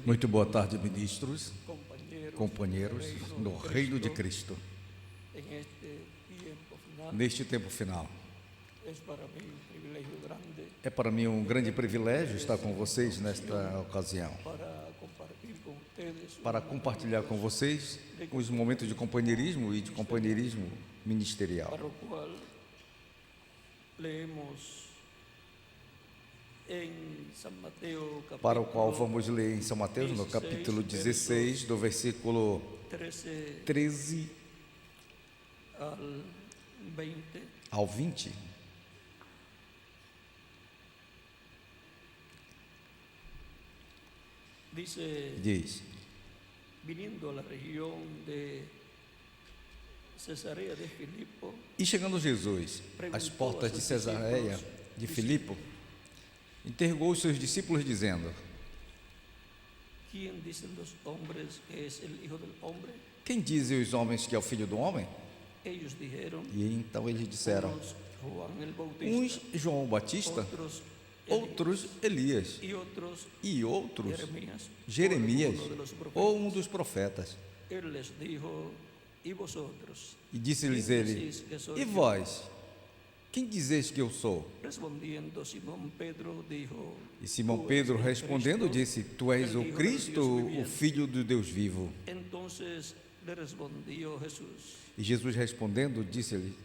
Muito boa tarde, ministros, companheiros no Reino de Cristo. Neste tempo final, é para mim um grande privilégio estar com vocês nesta ocasião, para compartilhar com vocês os momentos de companheirismo e de companheirismo ministerial. Para o qual vamos ler em São Mateus, no capítulo 16, do versículo 13 ao 20. Diz: E chegando Jesus às portas de Cesareia de Filipe, interrogou os seus discípulos, dizendo: Quem dizem os homens que é o Filho do Homem? E então eles disseram: uns João Batista, outros Elias, e outros Jeremias, ou um dos profetas. E disse-lhes ele: E vós, quem dizeis que eu sou? E Simão Pedro respondendo disse: Tu és o Cristo, o Filho do Deus vivo. E Jesus respondendo disse-lhe: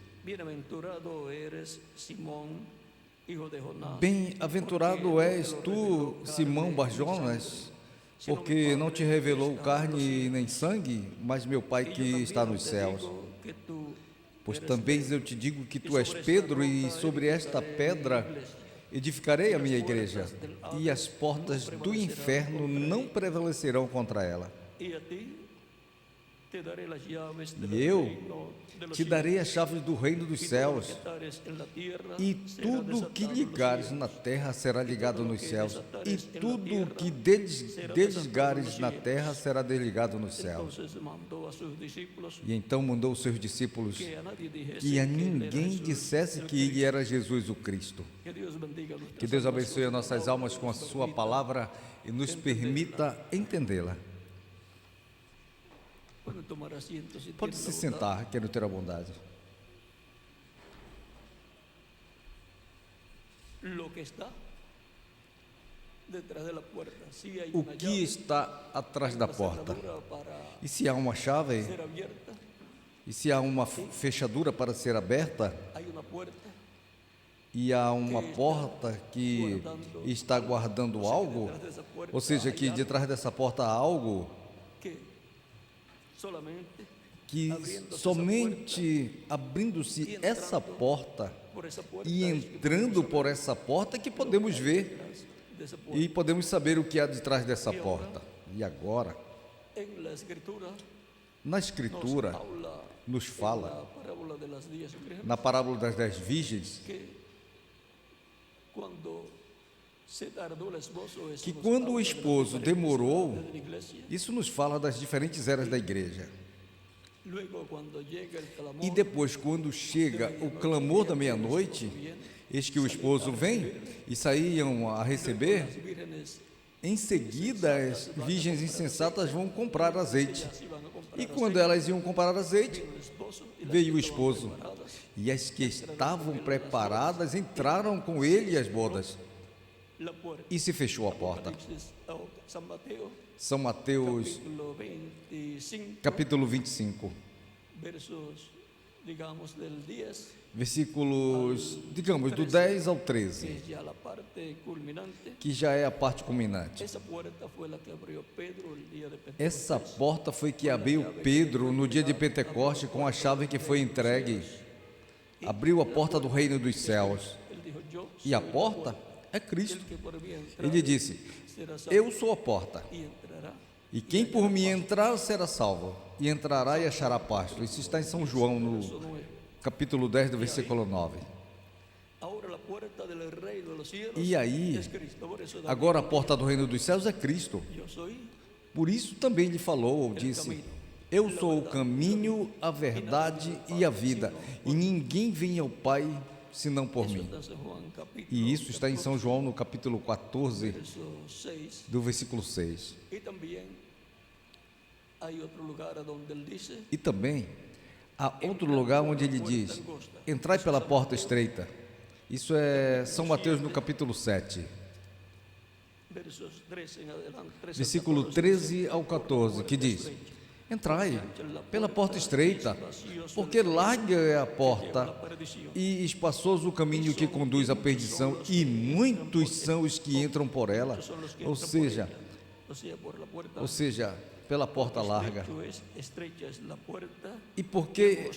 Bem-aventurado és tu, Simão Bar-Jonas, porque não te revelou carne nem sangue, mas meu Pai que está nos céus. Pois também eu te digo que tu és Pedro, e sobre esta pedra edificarei a minha igreja, e as portas do inferno não prevalecerão contra ela. E eu te darei as chaves do reino dos céus, e tudo o que ligares na terra será ligado nos céus, e tudo o que desligares na terra será desligado nos céus. E então mandou os seus discípulos que a ninguém dissesse que ele era Jesus o Cristo. Que Deus abençoe as nossas almas com a sua palavra e nos permita entendê-la. Pode se sentar, quero ter a bondade. O que está atrás da porta? E se há uma chave? E se há uma fechadura para ser aberta? E há uma porta que está guardando algo? Ou seja, que de trás dessa porta há algo que somente abrindo-se essa porta e entrando por essa porta que podemos ver e podemos saber o que há de trás dessa porta. E agora, na Escritura, nos fala, na parábola das 10 virgens, que quando o esposo demorou, isso nos fala das diferentes eras da igreja. E depois, quando chega o clamor da meia-noite, eis que o esposo vem, e saíam a receber, em seguida as virgens insensatas vão comprar azeite. E quando elas iam comprar azeite, veio o esposo, e as que estavam preparadas entraram com ele às bodas. E se fechou a porta. São Mateus, capítulo 25, versículos, digamos, do 10 ao 13, que já é a parte culminante. Essa porta foi que abriu Pedro no dia de Pentecoste com a chave que foi entregue. Abriu a porta do reino dos céus. E a porta é Cristo. Ele disse: Eu sou a porta, e quem por mim entrar será salvo, e entrará e achará pasto. Isso está em São João, no capítulo 10, do versículo 9. E aí, agora a porta do reino dos céus é Cristo. Por isso também lhe falou, ou disse: Eu sou o caminho, a verdade e a vida, e ninguém vem ao Pai senão por mim. E isso está em São João, no capítulo 14, do versículo 6. E também há outro lugar onde ele diz: entrai pela porta estreita. Isso é São Mateus, no capítulo 7, versículo 13 ao 14, que diz: entrai pela porta estreita, porque larga é a porta e espaçoso o caminho que conduz à perdição, e muitos são os que entram por ela. Ou seja, pela porta larga. E porque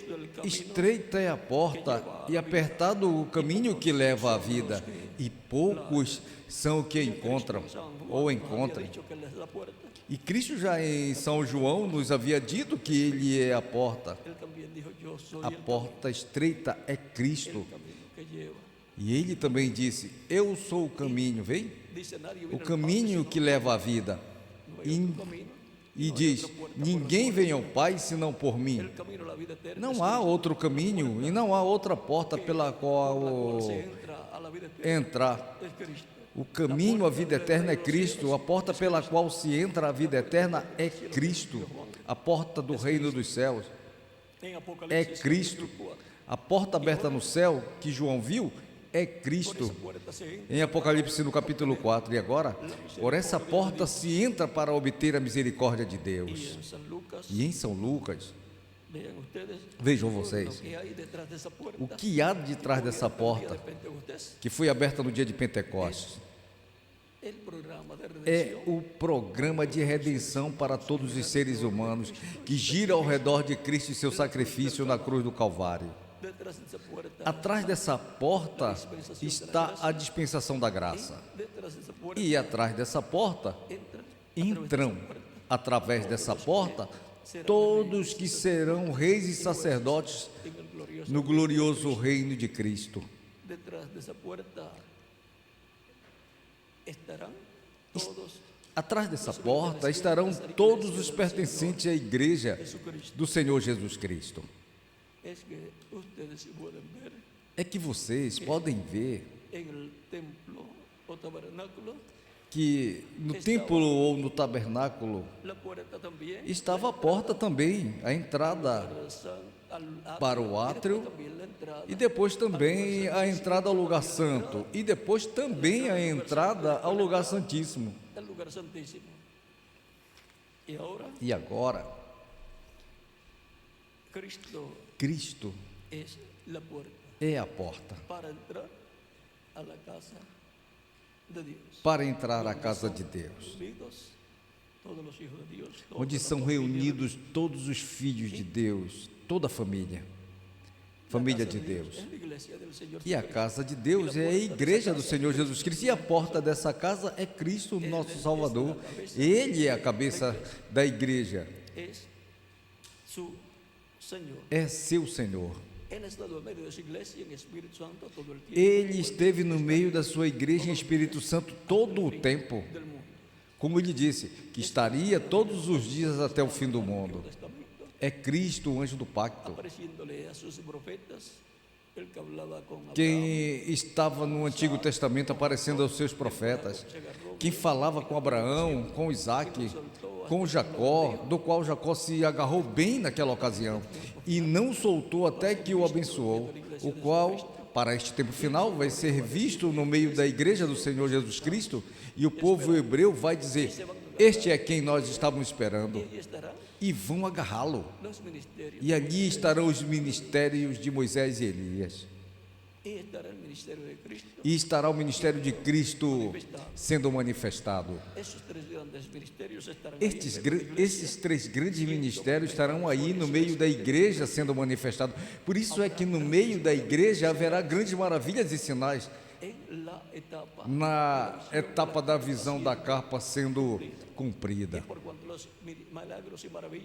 estreita é a porta e apertado o caminho que leva à vida, e poucos são os que encontram ou encontram. E Cristo já em São João nos havia dito que Ele é a porta. A porta estreita é Cristo. E Ele também disse: eu sou o caminho, vem? O caminho que leva à vida. E diz: ninguém vem ao Pai senão por mim. Não há outro caminho e não há outra porta pela qual entrar. O caminho à vida eterna é Cristo. A porta pela qual se entra à vida eterna é Cristo. A porta do reino dos céus é Cristo. A porta aberta no céu que João viu é Cristo. Em Apocalipse, no capítulo 4. E agora, por essa porta se entra para obter a misericórdia de Deus. E em São Lucas, vejam vocês o que há de trás dessa porta, que foi aberta no dia de Pentecostes. É o programa de redenção para todos os seres humanos, que gira ao redor de Cristo e seu sacrifício na cruz do Calvário. Atrás dessa porta está a dispensação da graça. E atrás dessa porta entram, através dessa porta, todos que serão reis e sacerdotes no glorioso reino de Cristo. Atrás dessa porta estarão todos os pertencentes à igreja do Senhor Jesus Cristo. É que vocês podem ver que no templo ou no tabernáculo estava a porta também, a entrada para o átrio, e depois também a entrada ao lugar santo, e depois também a entrada ao lugar santíssimo. E agora, Cristo é a porta para entrar à casa de Deus, onde são reunidos todos os filhos de Deus, toda a família de Deus. E a casa de Deus é a igreja do Senhor Jesus Cristo, e a porta dessa casa é Cristo, nosso Salvador. Ele é a cabeça da igreja, é seu Senhor. Ele esteve no meio da sua igreja em Espírito Santo todo o tempo, como ele disse, que estaria todos os dias até o fim do mundo. É Cristo, o anjo do pacto. Quem estava no Antigo Testamento aparecendo aos seus profetas, quem falava com Abraão, com Isaac, com Jacó, do qual Jacó se agarrou bem naquela ocasião e não soltou até que o abençoou, o qual, para este tempo final, vai ser visto no meio da igreja do Senhor Jesus Cristo, e o povo hebreu vai dizer: este é quem nós estávamos esperando, e vão agarrá-lo. E ali estarão os ministérios de Moisés e Elias. E estará o ministério de Cristo sendo manifestado. Esses três grandes ministérios estarão aí no meio da igreja sendo manifestados. Por isso é que no meio da igreja haverá grandes maravilhas e sinais. Na etapa da visão da carpa sendo cumprida.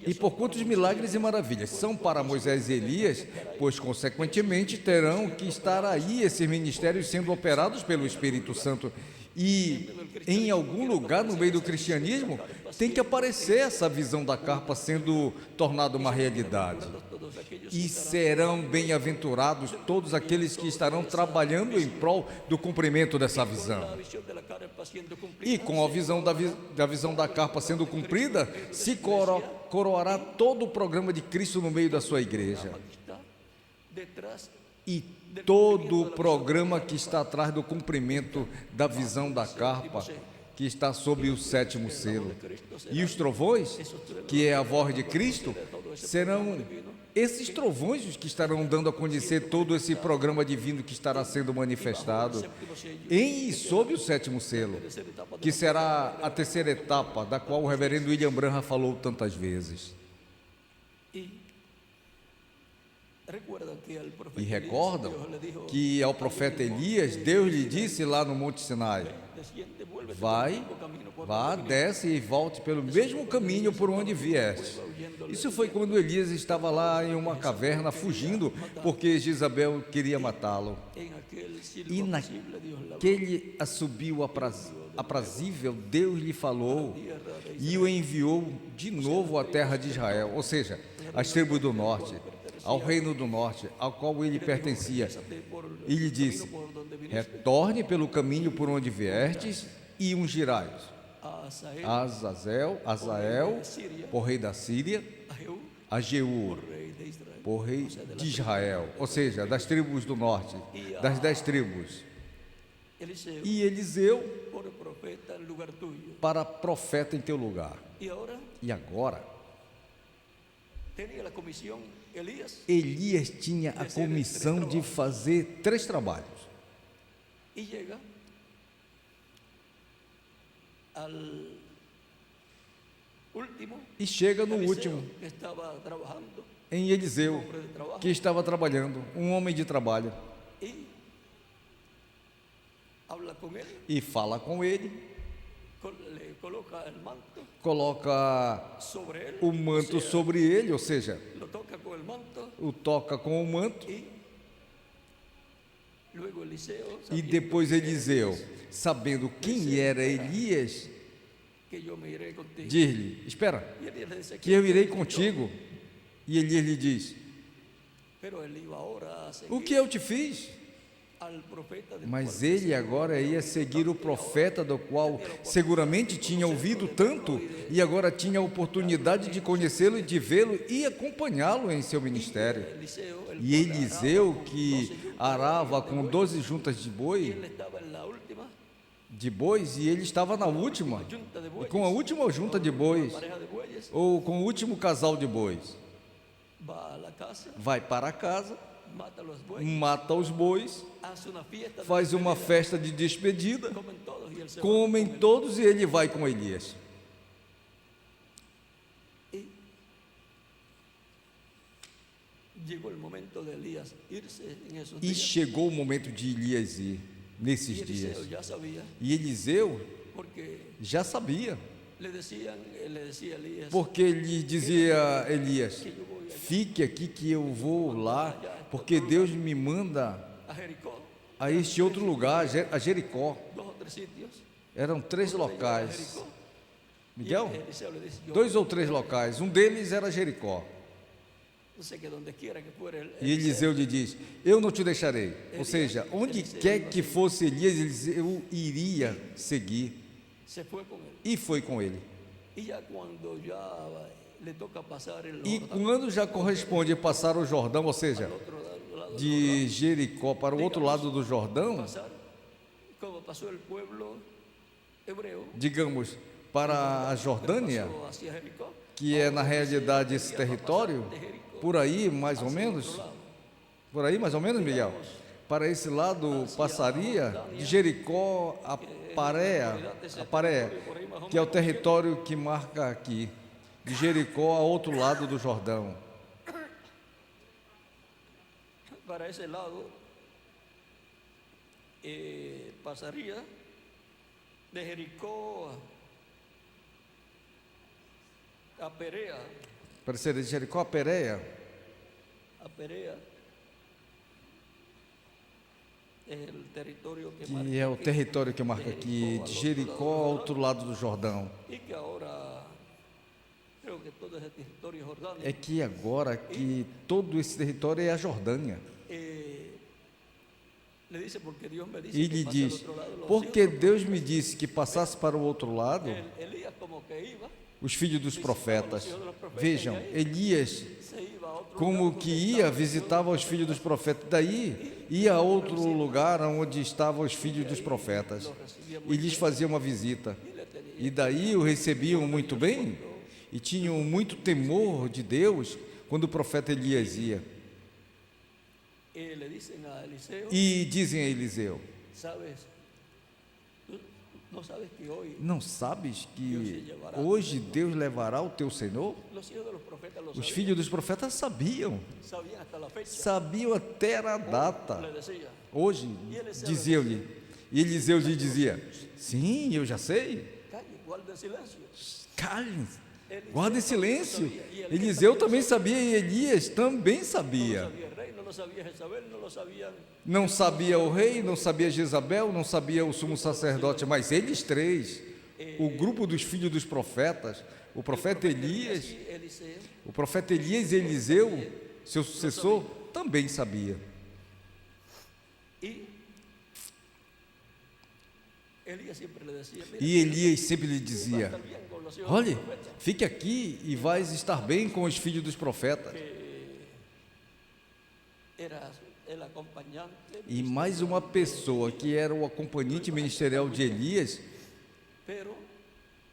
E por quanto os milagres e maravilhas são para Moisés e Elias, pois consequentemente terão que estar aí esses ministérios sendo operados pelo Espírito Santo, E em algum lugar no meio do cristianismo tem que aparecer essa visão da carpa sendo tornada uma realidade. E serão bem-aventurados todos aqueles que estarão trabalhando em prol do cumprimento dessa visão. E com a visão da visão da carpa sendo cumprida, se coroará todo o programa de Cristo no meio da sua igreja. E todo o programa que está atrás do cumprimento da visão da carpa, que está sob o 7º selo. E os trovões, que é a voz de Cristo, serão esses trovões os que estarão dando a conhecer todo esse programa divino que estará sendo manifestado em e sob o 7º selo, que será a terceira etapa, da qual o reverendo William Branham falou tantas vezes. E recordam que ao profeta Elias, Deus lhe disse lá no Monte Sinai: vá, desce e volte pelo mesmo caminho por onde vieste. Isso foi quando Elias estava lá em uma caverna fugindo, porque Jezabel queria matá-lo. E naquele assobio aprazível, Deus lhe falou e o enviou de novo à terra de Israel, ou seja, às tribos do norte, ao reino do norte, ao qual ele pertencia. E lhe disse: retorne pelo caminho por onde viestes e ungirás Azael, por rei da Síria, a Jeú, por rei de Israel, ou seja, das tribos do norte, das 10 tribos. E Eliseu para profeta em teu lugar. E agora, Elias tinha a comissão de fazer 3 trabalhos. E chega no último, em Eliseu, que estava trabalhando, um homem de trabalho. E fala com ele, coloca o manto sobre ele, ou seja, o toca com o manto. E depois Eliseu, sabendo quem era Elias, diz-lhe: espera, que eu irei contigo. E Elias lhe diz: o que eu te fiz? Mas ele agora ia seguir o profeta, do qual seguramente tinha ouvido tanto, e agora tinha a oportunidade de conhecê-lo e de vê-lo e acompanhá-lo em seu ministério. E Eliseu, que arava com 12 juntas de bois, e ele estava na última, e com a última junta de bois, ou com o último casal de bois, vai para casa, mata os bois, faz uma festa de despedida, comem todos e ele vai com Elias. E chegou o momento de Elias ir nesses dias. E Eliseu já sabia, porque lhe dizia Elias: fique aqui que eu vou lá, porque Deus me manda a este outro lugar, a Jericó. Eram 3 locais, Miguel? 2 ou 3 locais, um deles era Jericó. E Eliseu lhe diz: eu não te deixarei. Ou seja, onde quer que fosse Elias, Eliseu iria seguir. E foi com ele. E quando já corresponde passar o Jordão, ou seja, de Jericó para o outro lado do Jordão, digamos, para a Jordânia, que é na realidade esse território, por aí mais ou menos, Miguel, para esse lado passaria de Jericó a Paréia, que é o território que marca aqui, de Jericó ao outro lado do Jordão. Para esse lado passaria de Jericó a Perea. Para ser de Jericó a Perea. el territorio que que é o marca território que marca aqui, de Jericó ao outro lado do Jordão. y que ahora creo que todo ese territorio es Jordania. É que agora que todo esse território é a Jordânia. Le dice porque Dios me dice E que lhe pase al diz, otro lado. Los porque hijos de Deus me disse que passasse para o outro lado, Elías como que iba, os filhos dos profetas. Vejam, Elias, se iba a otro como lugar que donde ia, visitava os filhos dos profetas. Daí, ia a outro lugar onde estavam os filhos dos profetas. E lhes fazia uma visita. E daí o recebiam muito bem e tinham muito temor de Deus quando o profeta Elias ia. le dicen a Eliseo, E dizem a Eliseu, sabes, tú no sabes que hoy não sabes que hoje Deus levará o teu Senhor? los hijos de los profetas lo Os sabían, filhos dos profetas sabiam hasta la fecha. sabiam até a data. Le decía, Hoje, diziam-lhe, e Eliseu lhe dizia, sim, eu já sei, calle, guarda silencio. calem-se, guardem silêncio. Eliseu também sabia e Elias também sabia. No sabía el rey, no lo sabía Jezabel, no lo sabían. Não sabia o rei, não sabia Jezabel, não sabia o sumo sacerdote, mas eles três, o grupo dos filhos dos profetas, o profeta Elias, Y Eliseo, o profeta Elias e Eliseu, seu sucessor, também sabia. y Elías siempre le decía, mira, E Elias sempre lhe vas a dizia, estar bien con los hijos olhe, de los profetas. fique aqui e vais estar bem com os filhos dos profetas. Era el acompañante. E mais uma pessoa que era o acompanhante ministerial de Elias, Pero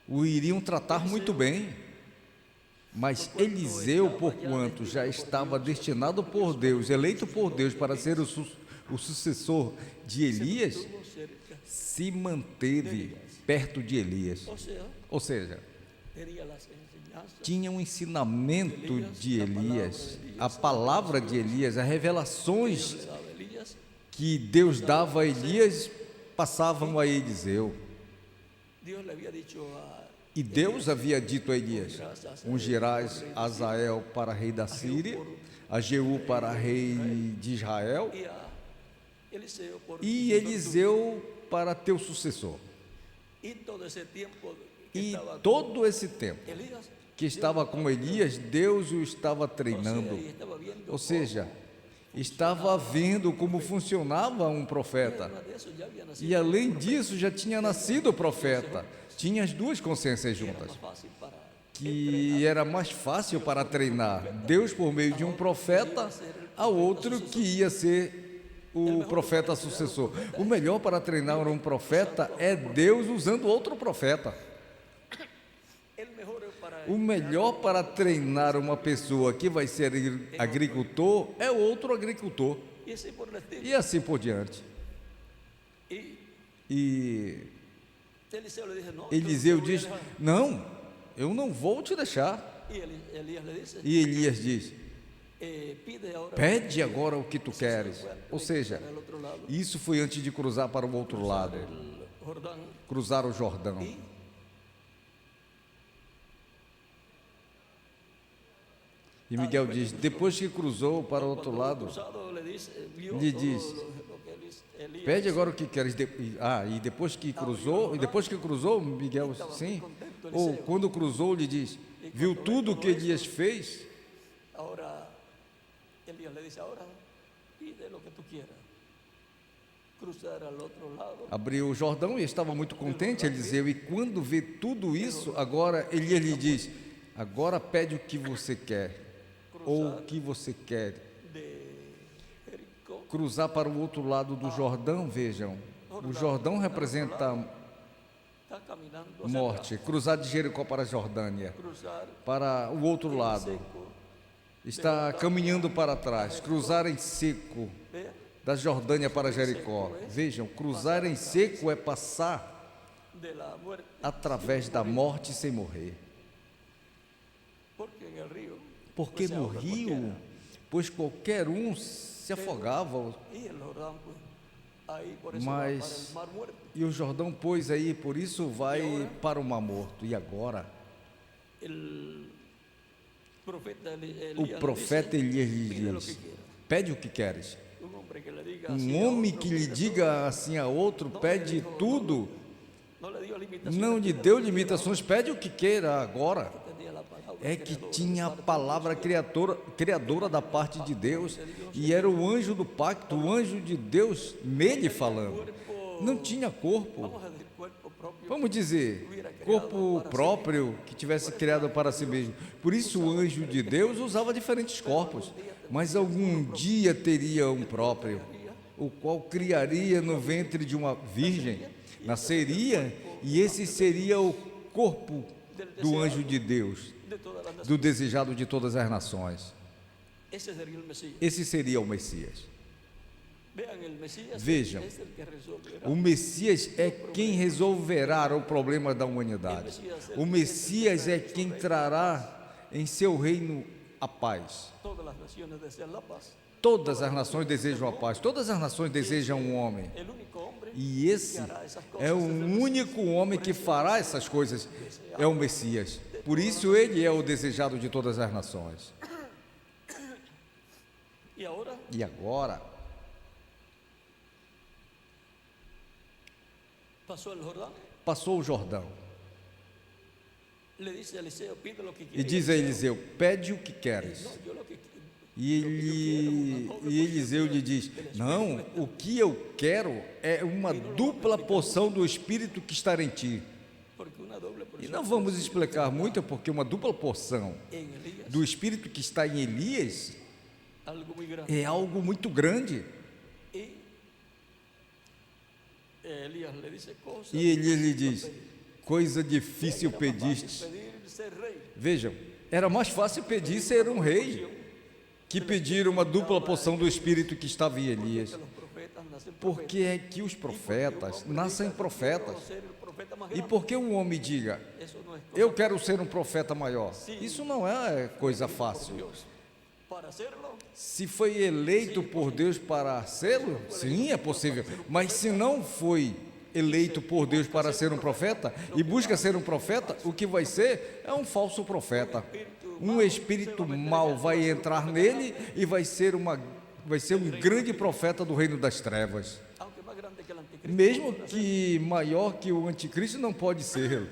o iriam tratar muito bem. Mas Eliseu, porquanto já estava destinado por Deus, eleito por Deus para ser o sucessor de Elias, estuvo cerca. se manteve perto de Elias. O sea, Ou seja, tenía las enseñanzas. tinha um ensinamento de Elias, a palavra de Elias, as revelações Le daba Elías, que Deus dava a Elias passavam a Eliseu. Dios le había dicho a E Deus havia dito a Elias, ungirás Azael para rei da Síria, a Jeú para rei de Israel, y a Eliseo por e Eliseu para teu sucessor. y todo ese tiempo que E estaba todo esse tempo con Elías, que estava com Elias, Deus o estava o sea, treinando. y estaba viendo Ou seja, estava vendo como funcionava um profeta. cómo de eso ya había nacido. E além disso, já tinha nascido o profeta. Tinha as duas consciências juntas. Más fácil para Que era mais fácil para treinar Deus por meio de um profeta a outro que ia ser o profeta sucessor. O melhor para treinar um profeta é Deus usando outro profeta. el mejor para O melhor para treinar uma pessoa que vai ser agricultor é outro agricultor. y así por el estilo. E assim por diante. Y E Eliseo le dice, no, Eliseu yo te voy a diz: dejar. não, eu não vou te deixar. Y Elías le dice, E Elias diz: pide ahora pede agora o que tu queres. Ou seja, para el otro lado, isso foi antes de cruzar para o outro lado, el Jordán. cruzar o Jordão. E Miguel diz: depois que cruzou para o outro lado, Cruzado le dice, vio lhe todo diz, lo que Elías pede agora o que queres. E depois que cruzou, Miguel, sim. Ou quando cruzou, lhe diz: viu tudo o que Elias fez? Ahora, Elías le dice, ahora pide lo que tú quieras. Cruzar al otro lado. Abriu o Jordão e estava muito contente, Eliseu. E quando vê tudo isso, agora Elias lhe diz: agora pede o que você quer, ou o que você quer. De Jericó Cruzar para o outro lado do Jordão, vejam. O Jordão representa está caminando hacia morte. Cruzar de Jericó para a Jordânia, atrás, cruzar para o outro lado. seco. Está caminhando para trás. Cruzar em seco Vea, da Jordânia para Jericó. Vejam, cruzar em seco é passar de la muerte, através da morte sem morrer. porque en el río Porque pues, se no ahoga rio, cualquiera. pois qualquer um se afogava. Y el Jordán, pues, ahí por eso Mas- va para el mar muerto. E o Jordão pôs aí, por isso vai para o Mar Morto. E agora? El profeta O profeta Elias lhe pide lo diz: que quiera. pede o que queres. un hombre que le diga Um así a homem otro, que lhe pide diga assim a outro, pede tudo, todo, no le dio limitaciones, não lhe pide deu lo que limitações, pede o que queira agora. quiera, que tenía la palabra É que creadora tinha a de parte de palavra Dios, criadora da parte de Deus, e era o anjo do pacto, o anjo de Deus nele falando. Não tinha corpo, vamos a decir cuerpo propio, vamos dizer, corpo próprio que tivesse criado para si mesmo. Por isso o anjo de Deus usava diferentes corpos, mas algum dia teria um próprio, o qual criaria no ventre de uma virgem, nasceria, e esse seria o corpo do anjo de Deus, de todas las naciones. do desejado de todas as nações. Ese sería el Mesías. Esse seria o Messias. Vean, el Mesías Vejam, es el que resolverá. o Messias é quem resolverá o problema da humanidade. O Messias é quem trará em seu reino a paz. Todas las naciones desean la paz. Todas as nações desejam a paz, todas as nações desejam um homem. El único hombre E esse é o único homem que fará essas coisas, é o Messias. Por isso ele é o desejado de todas as nações. y ahora E agora, pasó el Jordán, passou o Jordão le dice a Eliseo, pide lo que e quieras. diz a Eliseu: pede o que queres. No, yo lo que E Eliseu lhe diz: não, o que eu quero é uma dupla porção do Espírito que está em ti. porque una doble E porción não vamos explicar muito, porque uma dupla porção en Elías, do Espírito que está em Elias algo muy grande. é algo muito grande. Y Elías le dice cosas. E Elias lhe diz: coisa difícil pediste. Pedir ser rey. Vejam, era mais fácil pedir ser um rei que pedir uma dupla porção do Espírito que estava em Elias. Los profetas nacen Por que é que os profetas nascem profetas? ser el profeta más E grande. por que um homem diga: Eso no es cosa eu quero ser um profeta maior? Isso não é coisa de fácil. Dios. Para hacerlo, Se foi eleito por Deus para sê-lo, sim, é possível. Mas se não foi eleito por Deus para ser um profeta e busca ser um profeta, o que vai ser é um falso profeta. Um espírito mau vai entrar nele e vai ser um grande profeta do reino das trevas. aunque más grande que el anticristo, Mesmo que maior que o anticristo não pode ser.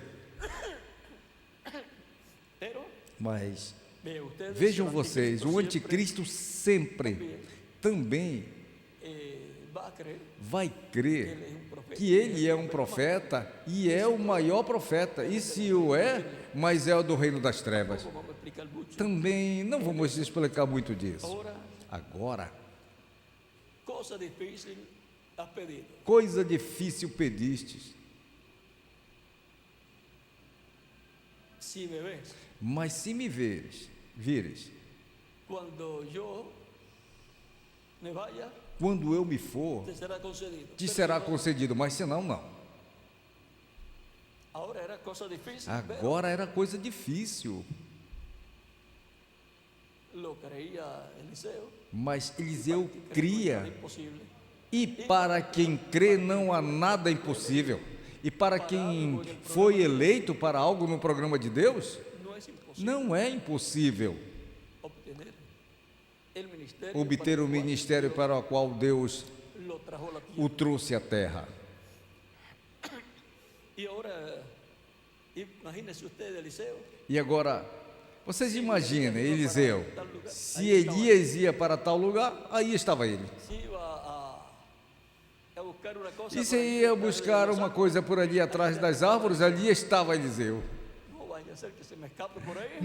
pero Mas vean ustedes, vejam el vocês, o anticristo anticristo sempre também va a creer vai crer que él es un profeta. que ele é um profeta e é o maior profeta, e se o é, mas é o do reino das trevas. Vamos a explicar mucho. Também não vamos explicar muito disso. Ahora, Agora, cosa difícil has pedido. coisa difícil pedistes, Si me ves, mas se me vires, cuando yo me vaya, quando eu me for, te será concedido. te Pero será si no, concedido, mas senão não. ahora era cosa difícil, Agora era coisa difícil, pero lo creía Eliseo. mas Eliseu Que cria. no era imposible. E para quem crê não há nada impossível. E para quem foi eleito para algo no programa de Deus, No es imposible não é impossível obtener el ministerio obter para o el cual ministério para o qual Deus lo trajo a la tierra. o trouxe à terra. Y ahora, imagínense usted, Eliseo, E agora, vocês imaginem, Eliseu, se Elias ia para tal lugar, aí estava ele. si iba a buscar una cosa, E se por ahí ia detrás de buscar los uma árboles, coisa por ali atrás das árvores, ali estava Eliseu. no vaya a ser que se me escape por ahí.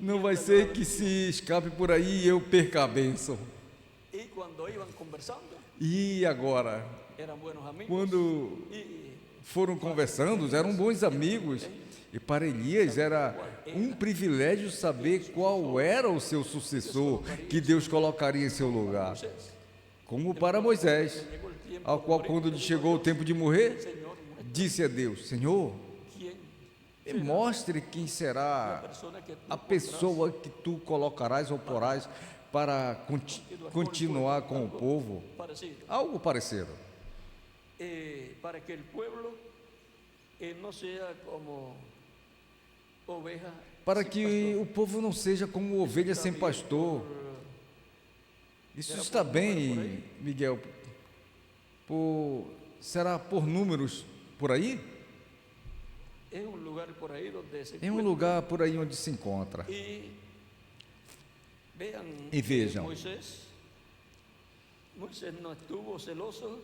Não vai ser que se escape por aí e eu perca a bênção. Y cuando iban conversando, E agora, eran buenos amigos. quando Y foram conversando, eram bons amigos. E para Elias era um privilégio saber qual era o seu sucessor que Deus colocaria em seu lugar. Moisés, Como para Moisés, llegó el tiempo, ao qual, quando lhe chegou o tempo de morrer, Señor, disse a Deus: Senhor, ¿quién me mostre quem será persona que tú a pessoa que tu colocarás ou porás para continuar com o povo. parecido? Algo parecido. Para que el pueblo no sea como oveja Para sin que o povo não seja como ovelha sem pastor, Isso está bem, Miguel. Será por números por aí? Es un lugar por ahí donde se É um lugar por aí onde se encontra. Y vean Y vean. Moisés no estuvo celoso.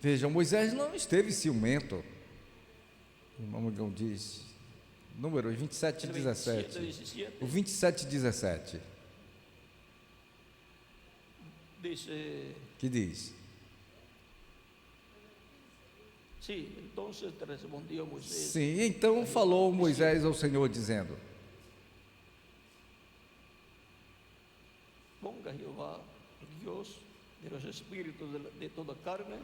Vejam, Moisés não esteve ciumento. O irmão Miguel diz, números 27 e El 17. 17, O 27 e 17, dice, que diz: sí, entonces te respondió Moisés. Sim, então falou Moisés ao Senhor, dizendo: Ponga Jehová, Dios de los espíritus de toda carne,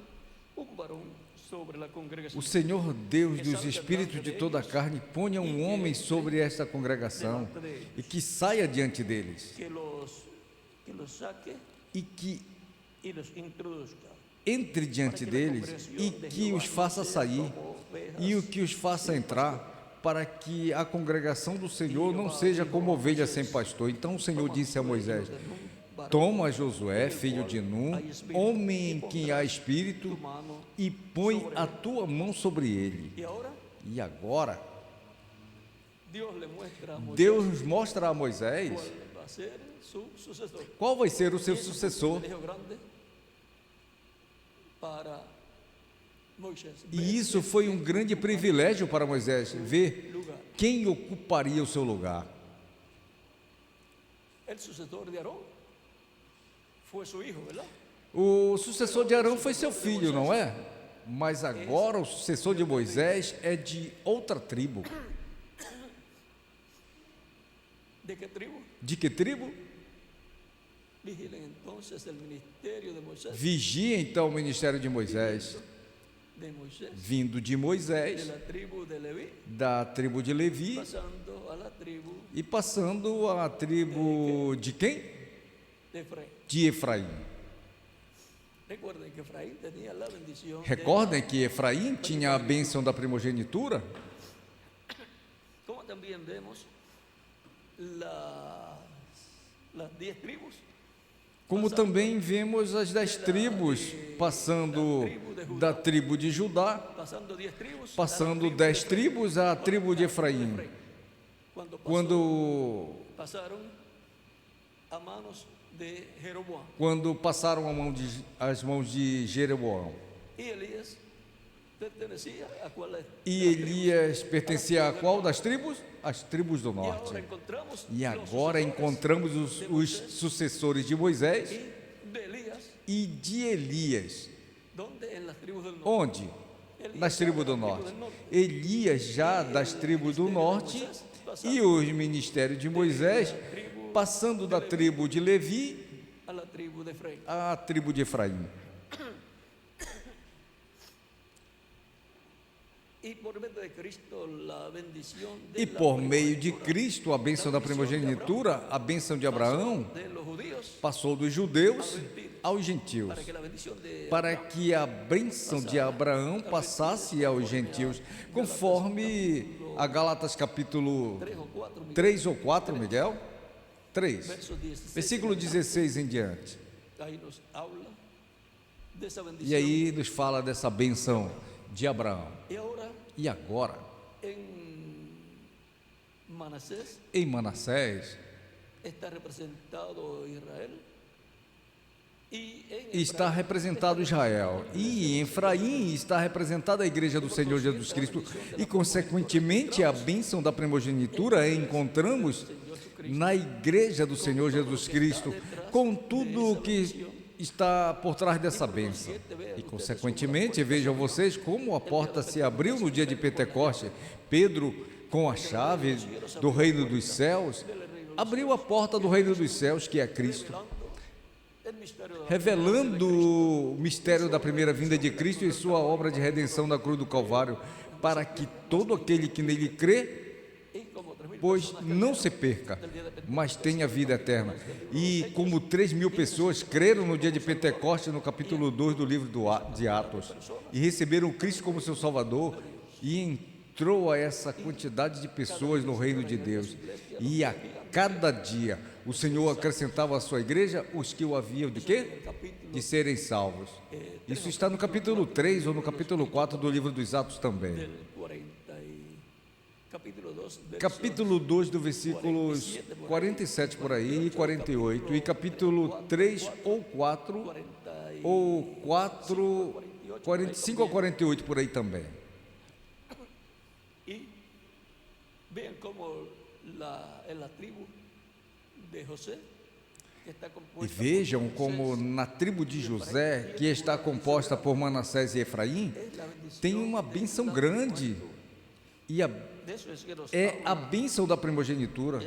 un varón sobre la congregación. O Senhor Deus dos espíritos de toda a carne ponha um homem sobre esta congregação e que saia diante deles Que los saque e que y los introduzca. entre diante deles e que os faça sair e o que os faça entrar, para que a congregação do Senhor não seja como ovelha sem pastor. Então o Senhor disse a Moisés: Toma Josué, filho de Nun, homem em quem há espírito, e põe a tua mão sobre ele. Y ahora E agora Dios le muestra a Moisés Deus mostra a Moisés cuál va a ser su sucesor. qual vai ser o seu Y ese fue un sucessor. privilegio grande para Moisés. E isso foi um grande privilégio para Moisés, ver Lugar. quem ocuparia o seu lugar. El sucesor de Aarón fue su hijo, ¿verdad? O sucessor de Arão foi seu filho, não é? Mas agora o sucessor de Moisés é de outra tribo. ¿De qué tribu? De que tribo? Vigilen entonces el ministerio de Moisés, Vigia então o ministério de Moisés, de Moisés, vindo de de Moisés, la tribu de Leví, da tribo de Levi, pasando a la tribu e passando a tribo de quem? de Efraín. De Efraim. Recuerden que Efraín tenía la bendición Recordem que Efraim tinha a bênção da primogenitura, como también vemos las 10 tribus, como também vemos as 10 tribos, passando da tribo de Judá, pasando 10 tribus, passando 10 tribos à tribo de Efraim. cuando Quando pasaron a manos de Jeroboam. quando passaram as mãos de Jeroboão. Y Elías pertenecía a cuál es E Elias pertencia a qual das tribos? As tribos do y ahora norte. encontramos E los agora sucesores encontramos os sucessores de Moisés y de Elías, e de Elias. donde en las tribus del norte. Onde? Nas tribos do norte. Elias já das tribos do norte e os ministérios de Moisés, passando da tribo de Levi A la tribu de Efraín. à tribo de Efraim. Y por medio de Cristo la bendición de E por meio de Cristo, a bênção da primogenitura, a bênção de Abraão, de los judíos passou dos judeus aos gentios, para que la bendición de para que a bênção de Abraão passasse aos gentios, conforme a Gálatas capítulo 3 o 4 3 ou 4, Miguel? 3, versos 16 versículo 16 em diante. ahí nos habla de esa bendición. E aí nos fala dessa bênção de Abraão. Y ahora E agora, en Manasés em Manassés, está representado Israel y en está Efraín representado Israel, e em Efraim está representada a igreja do Senhor Jesus Cristo, e consequentemente a bênção da primogenitura encontramos na igreja do Senhor Jesus Cristo, com tudo o que está por trás dessa bênção. E consequentemente, vejam vocês como a porta se abriu no dia de Pentecoste. Pedro, com a chave do reino dos céus, abriu a porta do reino dos céus, que é Cristo, el misterio de la revelando o mistério da primeira vinda de Cristo e sua obra de redenção na cruz do Calvário, para que todo aquele que nele crê, y como 3.000 pois não se perca, mas tenha vida eterna. E como 3.000 pessoas creram no dia de Pentecostes, no capítulo 2 do livro de Atos, e receberam Cristo como seu Salvador, e entrou a essa quantidade de pessoas no reino de Deus. E a cada dia o Senhor acrescentava à sua igreja os que o haviam de quê? De serem salvos. Isso está no capítulo 3 ou no capítulo 4 do livro dos Atos também. del 40 capítulo 2, Capítulo 2 do versículos 47 por aí, 48, e capítulo 3 ou 4, 40 ou 4, 45 ou 48 por aí também. y vean cómo la tribu de José, que está E compuesta vejam por como Moisés, na tribo de José, que está composta por Manassés e Efraim, es la bendición tem uma del bênção plan grande, e de eso es que nos é a habla bênção da primogenitura.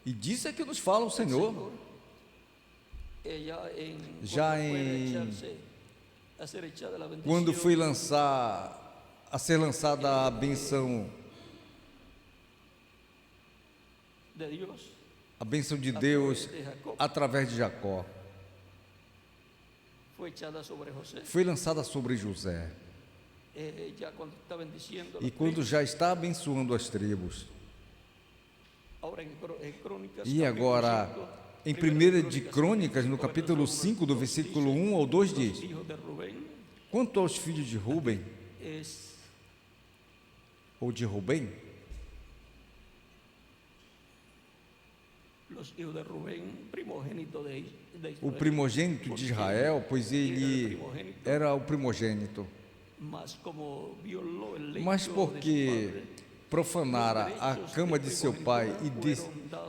E disso é que nos fala o Senhor. Já quando foi a ser lançada a bênção, de Dios a bênção de Deus de Jacob, através de Jacó, fue echada sobre José. foi lançada sobre José. Ya cuando está bendiciendo E las quando tribus, já está abençoando as tribos, ahora en Crónicas, e agora em 1 de Crônicas, no capítulo 5, do versículo 1 ao 2, diz: los hijos de Rubén quanto aos filhos de Rubem, es ou de Rubem, los hijos de Rubén, primogénito de Israel, o primogênito de Israel, pois ele era o primogênito. mas como violó el lecho Mas de su porque padre, profanara a cama de seu pai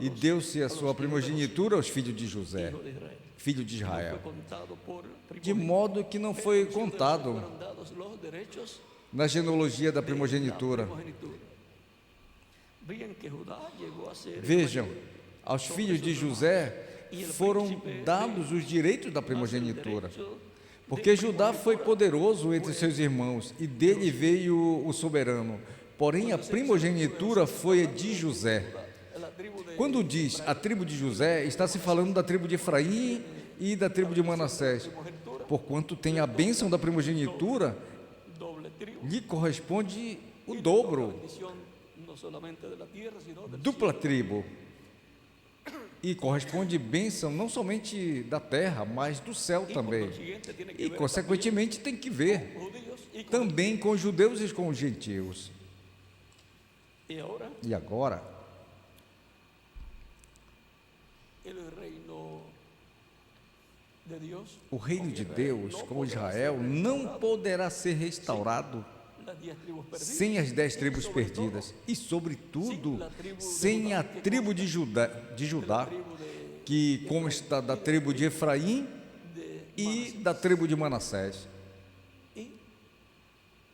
e deu-se a sua primogenitura aos filhos de José, hijo de Israel, filho de no fue Israel, contado por de primogénito, modo que não foi contado fueron dados los derechos na genealogia da de la primogenitura. primogenitura. Vean que Judá llegó a ser el Vejam, mayor aos filhos de José foram dados os direitos da primogenitura, porque Judá foi poderoso entre seus irmãos e dele veio o soberano. Porém, a primogenitura foi de José. la tribu de Quando diz a tribo de José, está se falando da tribo de Efraim e da tribo de Manassés. Porquanto tem a bênção da primogenitura, doble tribu, lhe corresponde o dobro, bendición no solamente de la tierra, sino del dupla tribo. E corresponde bênção não somente da terra, mas do céu também. consiguiente tiene que E, ver consequentemente, tem que ver con judíos y con também com os judeus e com os gentios. y ahora E agora, el reino de Dios, o reino de Deus com Israel não poderá ser restaurado las 10 tribus perdidas, sem as 10 tribos perdidas e, sobretudo, sem a tribo de Judá, tribu que consta da tribo de Efraim e da tribo de Manassés. y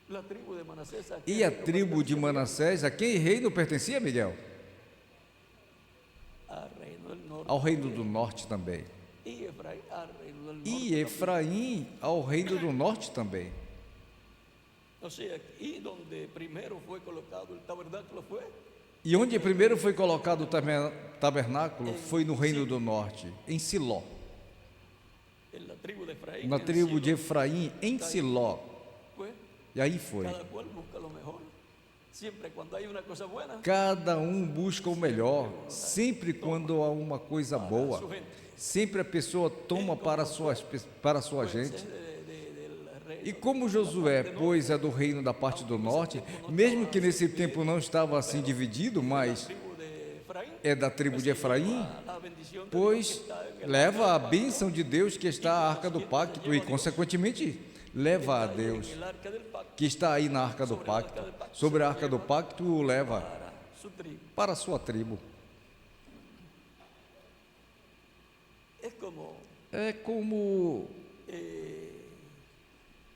la tribu de Manasés, ¿a E qué a reino tribo de pertenecía? Manassés, a quem reino pertencia, Miguel? Al reino del norte, Ao reino do norte também. y Efraín al reino del norte. E Efraim ao reino do norte também. O sea, y donde primero fue colocado el tabernáculo fue E onde primeiro foi colocado o tabernáculo foi no reino do norte, em Siló. en la tribu de Efraín. Na en tribo Silo. de Efraim, em Siló. Pues, E aí foi. cada cual busca lo mejor. Siempre cuando hay una cosa buena, Cada um busca o melhor, sempre quando há uma coisa boa. su gente. Sempre a pessoa toma para a sua gente. Del reino. E como Josué, pois, é do reino da parte do norte, mesmo que nesse tempo não estava assim dividido, mas Tribu de Efraín, é da tribo de Efraim, la bendición de Dios pois que está en el leva a bênção de Deus que está a arca do pacto e, consequentemente, leva a Deus en el arca del pacto que está aí na arca do pacto, sobre a arca do pacto, o leva para su tribu. para a sua tribo. Es como É como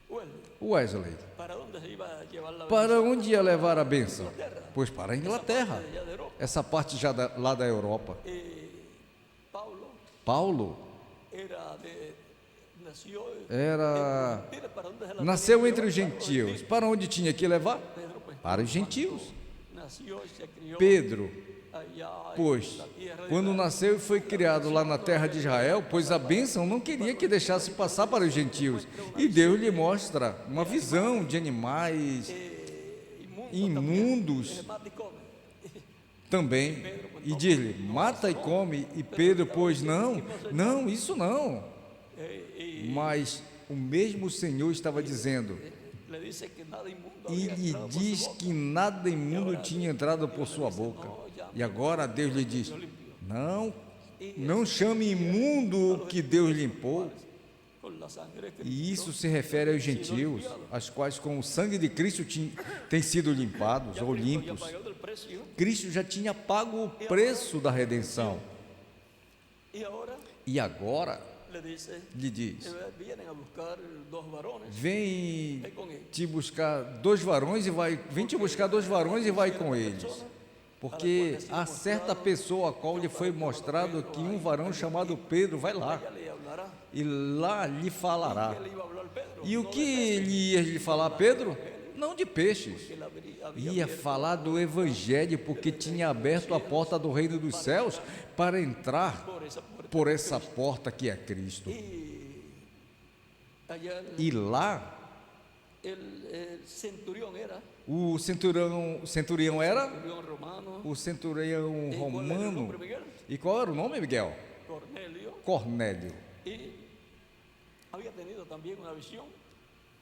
bueno, Wesley. ¿para dónde se iba a llevar la Para bendición? onde ia levar a bênção? Pois para a Inglaterra, Allá de Europa. essa parte já lá da Europa. Paulo Paulo nació mira, ¿para dónde se la nasceu tenía entre que os llevar? gentios. Para onde tinha que levar? Pedro, pues, Para os gentios. nació y se crió Pedro, allá pois, en la tierra de quando Israel. nasceu e foi criado lá na terra de Israel, pois a bênção não queria que deixasse passar para os gentios. E Deus lhe mostra uma visão de animais imundos Mate y come. também e diz-lhe: mata e come. E Pedro, pois não, não, isso não. Mas o mesmo Senhor estava dizendo, le dice que nada inmundo e había lhe entrado por su diz boca. que nada imundo tinha entrado por sua boca. E agora Deus lhe diz: não, não chame imundo o que Deus limpou. Con la sangre de Cristo E isso se refere aos gentios, as quais com o sangue de Cristo têm sido limpados ou ya limpos. pagado el precio. Cristo já tinha pago o preço da redenção. Y ahora E agora le dice, lhe diz: vienen a buscar dos varones, vem ve con ellos. te buscar dois varões e vai, vem te buscar dois varões e vai com eles. Porque há certa pessoa a qual lhe foi mostrado que um varão chamado Pedro vai lá, Ya le hablará. e lá lhe falará. ¿Qué le iba a hablar Pedro? E o que ele ia lhe falar, Pedro? Não de peixes. Que él había Ia falar do Evangelho, porque tinha aberto a porta do reino dos céus para entrar por esa puerta. por essa porta que é Cristo. Allá E lá, el centurión era, o centurião era centurión romano, o centurião ¿y cuál era el romano. nombre, Miguel? E qual era o nome, Miguel? Cornelio, Cornélio. y había tenido también una visión.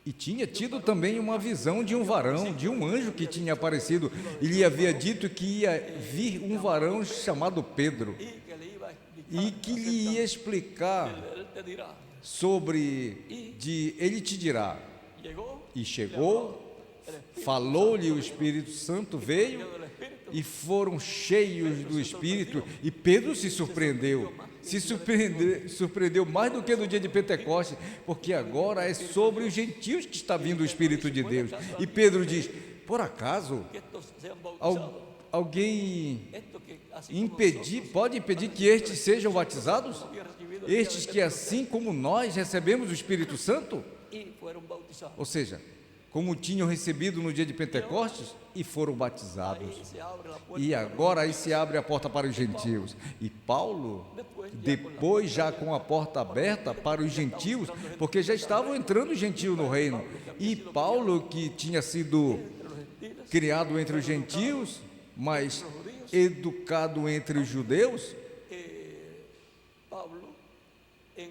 E tinha tido também uma visão de um varão, de um anjo que tinha aparecido, e lhe havia dito que ia vir um varão chamado Pedro, Y que le iba a explicar, e que lhe ia explicar él te dirá. sobre, ele te dirá. Llegó, E chegou, falou-lhe o Espírito Santo, veio, el Espíritu, e foram cheios do Espírito, e Pedro se surpreendeu, surpreendeu mais do que no dia de Pentecostes, porque agora é sobre os gentios que está vindo o Espírito de Deus. E Pedro diz: por acaso que estos sean bautizados. alguém Esto que así pode impedir que estes sejam batizados? había recibido Estes que assim como nós recebemos o Espírito Santo? y fueron bautizados. Ou seja, como tinham recebido no dia de Pentecostes e foram batizados. Ahí se abre la puerta. E agora aí se abre a porta para os gentios. E Paulo, depois já com a porta aberta para os gentios, porque já estavam entrando os gentios no reino. E Paulo, que tinha sido criado entre os gentios, mas educado entre os judeus, Pablo en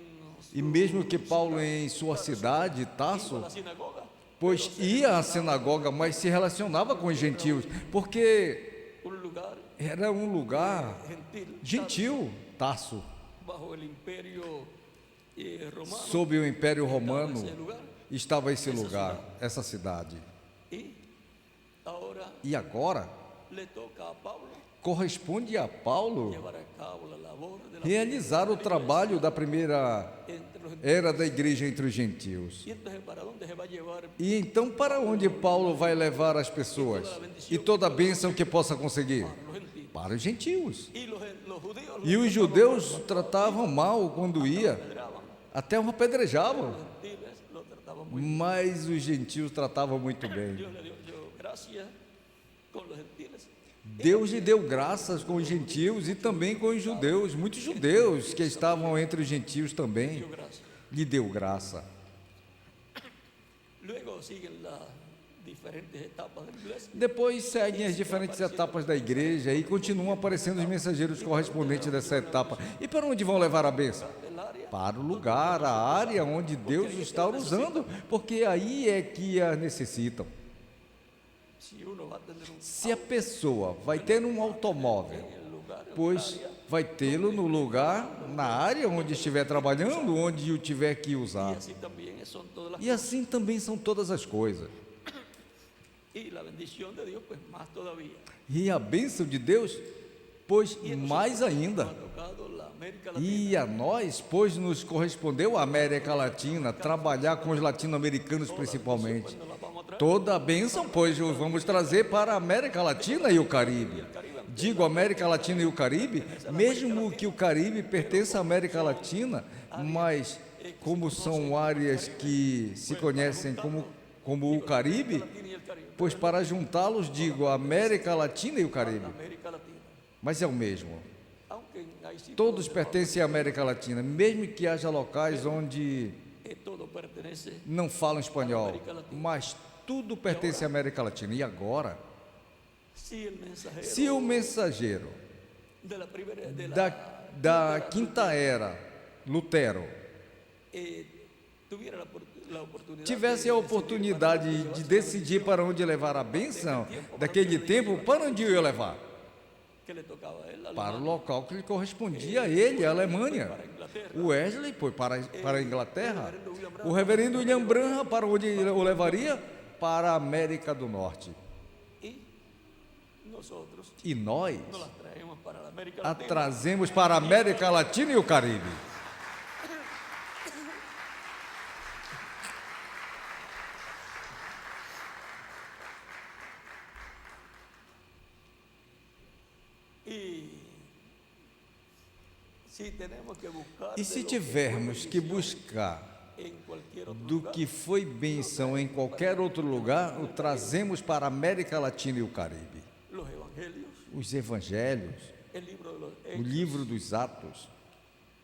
e mesmo que Paulo em sua cidade, Tarso, la sinagoga, pois ia à sinagoga, mas se relacionava com os gentios, porque un lugar era um lugar gentil gentil, Tarso, bajo el imperio romano. sob o Império Romano, Ese lugar. estava esse lugar, essa cidade. Y ahora E agora le toca a Pablo corresponde a Paulo llevar a cabo la labor de la realizar o trabalho da primeira entre los era da igreja entre os gentios. y entonces para dónde se va a llevar E então, para onde Paulo vai levar as pessoas? E toda a bênção que possa conseguir? los gentiles. Para os gentios. Y los judíos E os judeus tratavam mal quando ia, apedreaban, até o apedrejavam. los gentiles lo trataban muy Mas os gentios tratavam muito bem. Dios le dio gracia con los gentiles. Deus lhe deu graças com os gentios e também com os judeus. Muitos judeus que estavam entre os gentios também Dio gracia. lhe deu graça. Luego siguen las diferentes etapas de la iglesia. Depois seguem as diferentes etapas da igreja e continuam aparecendo os mensageiros correspondentes dessa etapa. E para onde vão levar a bênção? El área Para o lugar, a área onde Deus está usando, porque aí é que a necessitam. si uno va a tener un Se a pessoa vai ter um automóvel, lugar, pois vai tê-lo no lugar, na área onde estiver trabalhando, onde o tiver que usar. así también son todas las E assim também são todas as coisas. y la bendición de Dios pues más todavía. E a bênção de Deus, pois mais ainda. Ha tocado la América Latina. E a nós, pois nos correspondeu a América Latina, trabalhar com os latino-americanos principalmente. Nos la vamos a traer. Toda a bênção, pois vamos trazer para a América Latina e o Caribe. Digo América Latina e o Caribe, mesmo que o Caribe pertença à América Latina, mas como são áreas que se conhecem como o Caribe, Latina y el Caribe. pois para juntá-los digo América Latina e o Caribe, América Latina. mas é o mesmo. Aunque hay sitios Todos pertencem à América Latina, mesmo que haja locais onde que todo pertenece não falam espanhol, mas tudo pertence à América Latina. E agora Se o mensageiro de la primera, de la, da quinta era, Lutero, tuviera la oportunidad tivesse a oportunidade de decidir para onde levar a bênção daquele tempo, para onde ia levar? que le tocaba a él, a Para o local que lhe correspondia a ele, a Alemanha. O Wesley foi para a Inglaterra. O reverendo William Branham, para onde ele o levaria? Para a América do Norte. y nosotros E nós nos las traemos para la América a Latina. trazemos para a América Latina e o Caribe. Y si tenemos que buscar E de se lo que tivermos fue que bendición buscar en cualquier otro do lugar, que foi bênção em qualquer outro lugar, o trazemos para a América Latina e o Caribe. los evangelios, Os evangelhos, el libro de los o Hechos, livro dos Atos,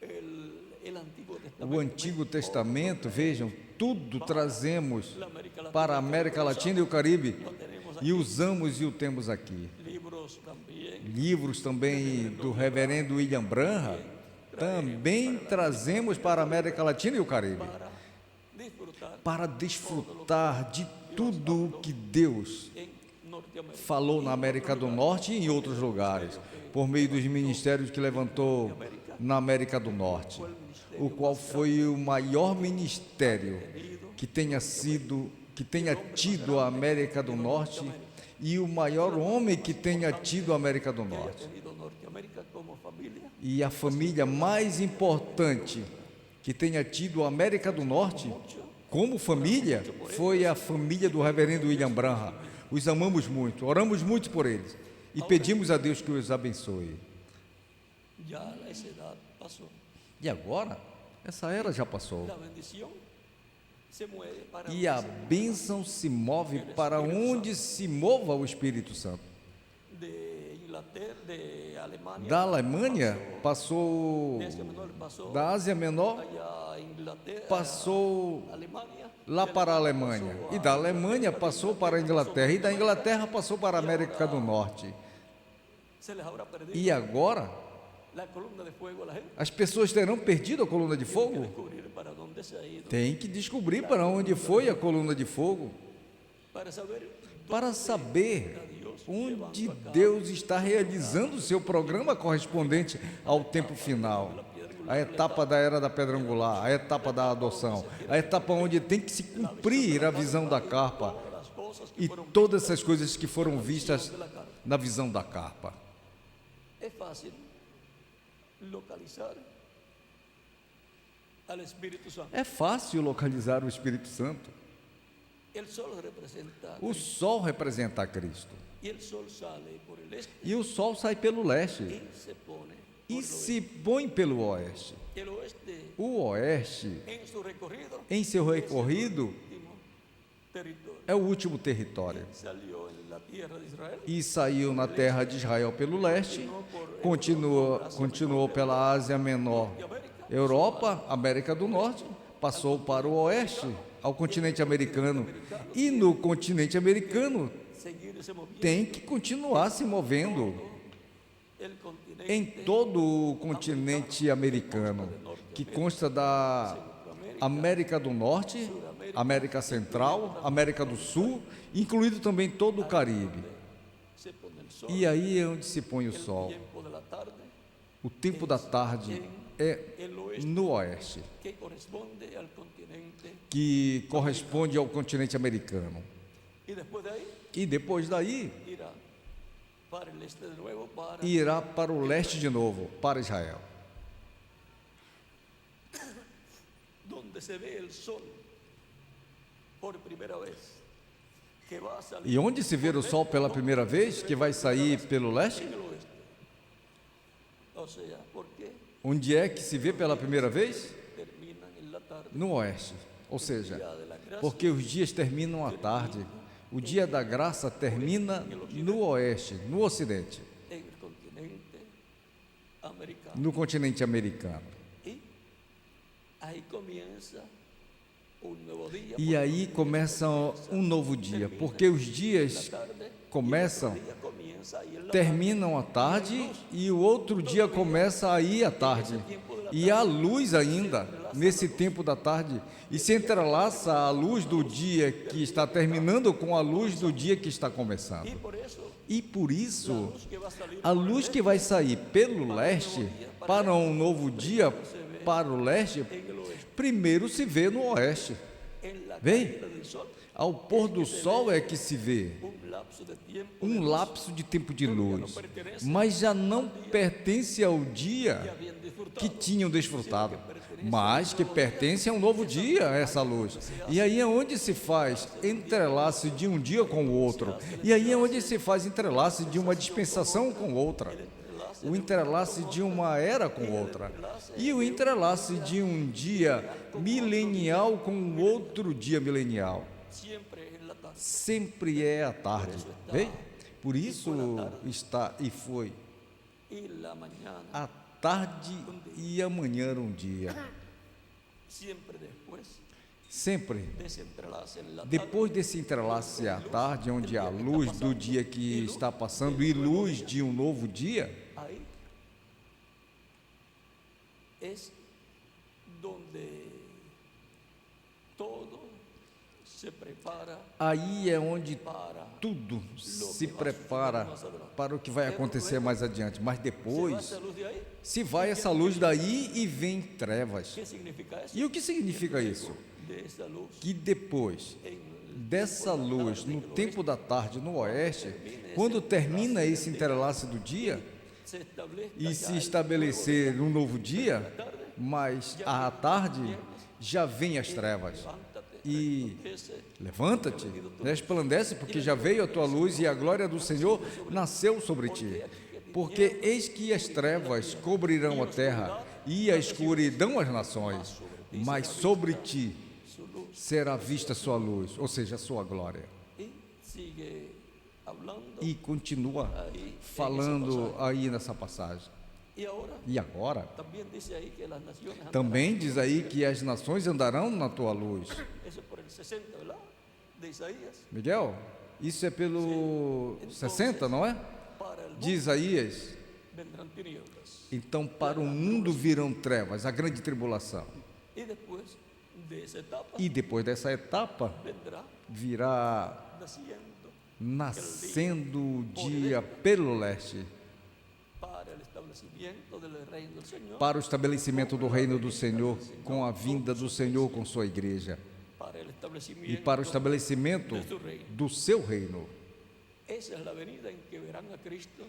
el Antiguo Testamento, o Antigo Testamento, vejam, tudo trazemos la América Latina, para a América Latina e o Caribe lo tenemos e usamos e o temos aqui. libros también, Livros também do reverendo William Branham, também trazemos para a América Latina e o Caribe, para disfrutar para desfrutar de tudo o que Deus en Norteamérica. falou na América do Norte e em outros lugares, por meio dos ministérios que levantou na América do Norte, o qual foi o maior ministério que tenha tido a América do Norte e o maior homem que tenha tido a América do Norte. Tenido Norteamérica como familia, E a família mais importante que tenha tido a América do Norte como família foi a família do reverendo William Branham. Os amamos muito, oramos muito por eles e pedimos a Deus que os abençoe. ya esa edad pasó. E agora, essa era já passou. La bendición se mueve para E a donde se bênção se move para onde se mova o Espírito Santo. de Inglaterra, de Alemania, Da Alemanha passou, de Asia Menor pasó da Ásia Menor allá a Inglaterra, passou Alemania, lá para a Alemanha, e da Alemanha passou para a Inglaterra, e da Inglaterra passou para a América do Norte. se les habrá perdido E agora, la columna de fuego a la gente. as pessoas terão perdido a coluna de Hay que fogo? descubrir para dónde se ha ido, Tem que descobrir para onde foi a coluna de fogo, para saber para saber onde Deus está realizando o seu programa correspondente ao tempo final. A etapa da era da pedra angular, a etapa da adoção, a etapa onde tem que se cumprir a visão da carpa las cosas que e todas essas coisas que foram vistas na visão da carpa. es fácil localizar al Espíritu Santo. É fácil localizar o Espírito Santo. El sol representa O sol representa a Cristo. y el sol sale por el este E o sol sai pelo leste y se pone e por el se põe pelo oeste. oeste. El oeste O oeste, en su recorrido em seu recorrido, último territorio. é o último território. Salió en la tierra de Israel, E saiu na terra de Israel pelo leste, continuou pela Ásia Menor, Europa, América do Norte, passou para o oeste, ao continente americano. E no continente americano seguir ese movimiento. tem que continuar se movendo El continente em todo o continente americano, que consta da América do Norte, América Central, América do Sul, incluído também todo o Caribe. se pone el sol, E aí é onde se põe o sol. tiempo de la tarde, O tempo da tarde é el oeste no oeste, que corresponde al continente. que corresponde ao continente americano. Y después de ahí E depois daí irá para el este de nuevo, para irá para o leste de novo, para Israel. donde se ve el sol por primera vez, que va a salir E onde se vê o sol pela primeira vez, que vai sair pelo leste? en el oeste. O sea, ¿por qué Onde é que se vê pela primeira vez? terminan en la tarde? No oeste. Ou seja, Día de la gracia, porque os dias terminam à tarde. O dia da graça termina no oeste, no ocidente, en el continente americano. no continente americano. Y ahí comienza un nuevo día. E aí começa um novo dia, porque os dias tarde, começam día comienza comienza ahí en la terminam à tarde e o outro dia começa aí à tarde. E há luz ainda nesse tempo da tarde. E se entrelaça a luz do dia que está terminando com a luz do dia que está começando. y por eso E por isso, luz que va a salir a luz que vai sair pelo leste para um novo dia para o leste, en el oeste, primeiro se vê no oeste. en la Vem. caída del sol, Ao pôr do sol é que se vê un lapso de tiempo um lapso de tempo de luz, mas já não pertence ao dia bien disfrutado. que tinham desfrutado, mas que pertence a um novo dia, essa luz. E aí é onde se faz entrelace de um dia com o outro, e aí é onde se faz entrelace de uma dispensação com outra, o entrelace de uma era com outra, e o entrelace de um dia milenial com outro dia milenial. Siempre en la tarde. Sempre é à tarde, vem? Por isso está e foi Y la mañana, à tarde e amanhã um dia. siempre después Sempre de ese entrelace en la tarde, depois desse entrelace à tarde, onde há luz do dia que está passando e luz de um novo dia, ahí es donde todo se prepara aí é onde para tudo se prepara para o que vai acontecer mais adiante. Mas se va depois esa luz de ahí. se vai essa luz daí e vem trevas. ¿Qué significa eso? E o que significa isso? De esa luz Que depois en dessa luz, no tempo da tarde, no oeste, quando termina esse entrelace do dia se establezca e ya se el estabelecer um novo dia, mas à tarde já vem as trevas. levántate, E ese levanta-te, resplandece, porque já veio a tua luz e a glória do Senhor nasceu sobre ti. Porque eis que as trevas cobrirão a terra e a escuridão as nações, mas sobre ti su luz. será vista sua luz, ou seja, a sua glória. Y sigue hablando. E continua Ahí, falando aí nessa passagem. y ahora E agora, también dice ahí que las naciones andarán. também diz aí que as nações andarão na tua luz. Eso es por el 60, ¿verdad? De Isaías. Miguel, isso é pelo 60, não é? Para el De Isaías. vendrán tinieblas. Então para o mundo virão trevas, a grande tribulação. Y después de esa etapa E depois dessa etapa vendrá virá nascendo o dia pelo leste, para el establecimiento del reino del Señor, para o estabelecimento do reino do Senhor, com a vinda do Senhor com sua igreja, para el e establecimiento para o estabelecimento do seu reino. Esa es la venida en que verán a Cristo,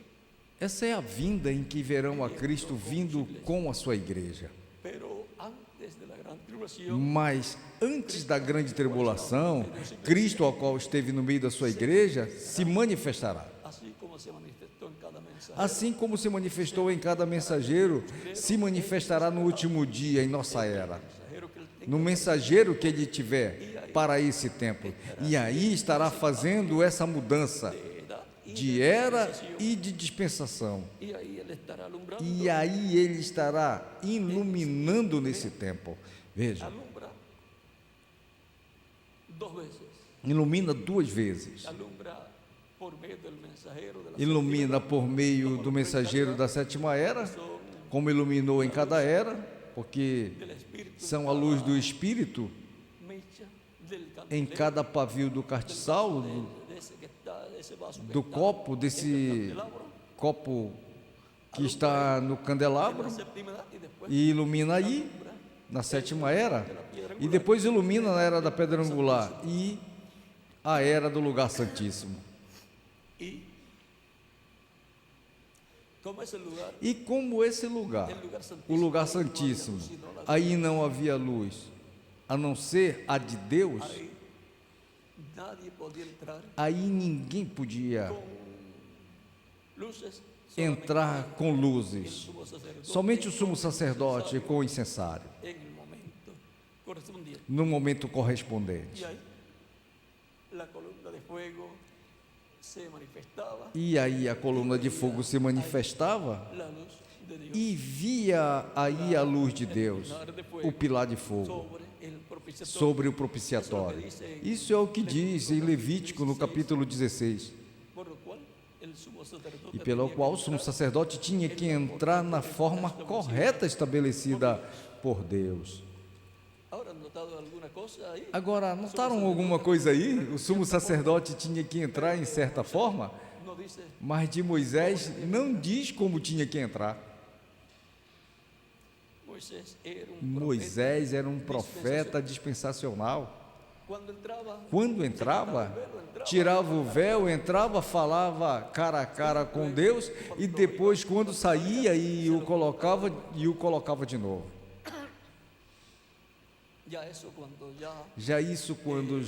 Essa é a vinda em que verão a Cristo vindo com a sua igreja. pero antes de la gran tribulación, Mas antes da grande tribulação, Cristo, ao qual esteve no meio da sua igreja, se manifestará. así como se manifestó en cada mensaje, Assim como se manifestou em cada mensageiro, se manifestará no último dia em nossa era, mensajero que él tenga, no mensageiro que ele tiver para esse tempo. E aí estará fazendo essa mudança edad, de era y de dispensação. y ahí él estará alumbrando, E aí ele estará iluminando nesse tempo. Veja, alumbra dos veces, ilumina duas vezes. alumbra por medio del mensajero de la Ilumina por meio do mensageiro da sétima era, como iluminou em cada era, porque del Espíritu, são a luz do Espírito mecha del em candelero, cada pavio do castiçal, de ese que está, de ese vaso que do está copo, desse candelabro, copo que está no candelabro, la séptima edad, y después e ilumina aí, na sétima era, e depois ilumina na era da pedra angular e a era do lugar santíssimo. y como ese lugar, E como esse lugar, el lugar santísimo, o lugar ahí no había santíssimo, luz, sino la aí não havia luz, a não ser a de Deus, ahí nadie podía entrar aí ninguém podia luces, entrar com el luzes, sumo sacerdote somente o sumo sacerdote com o incensário, en el momento correspondiente. no momento correspondente. Y ahí la columna de fuego se manifestaba, E aí a coluna de fogo se manifestava la luz de Dios e via aí a luz de Deus, o pilar de fogo, sobre el propiciatorio. sobre o propiciatório. Isso é o que diz em Levítico, no capítulo 16. Por lo cual el el sumo sacerdote e pelo tenía qual que o sumo entrar sacerdote tinha que entrar na forma correta estabelecida por Deus. Ahora, ¿han notado alguna cosa ahí? Agora, notaram alguma coisa aí? O sumo sacerdote tinha que entrar em certa forma, No dice, mas de Moisés não diz como tinha que entrar. Moisés era un Moisés era um profeta dispensacional. dispensacional. Quando entrava, Quando entrava, se quitava o velo, entrava, tirava o véu, entrava, falava cara a cara com Deus e depois, quando saía, e o colocava de novo. ya eso cuando ya Já isso quando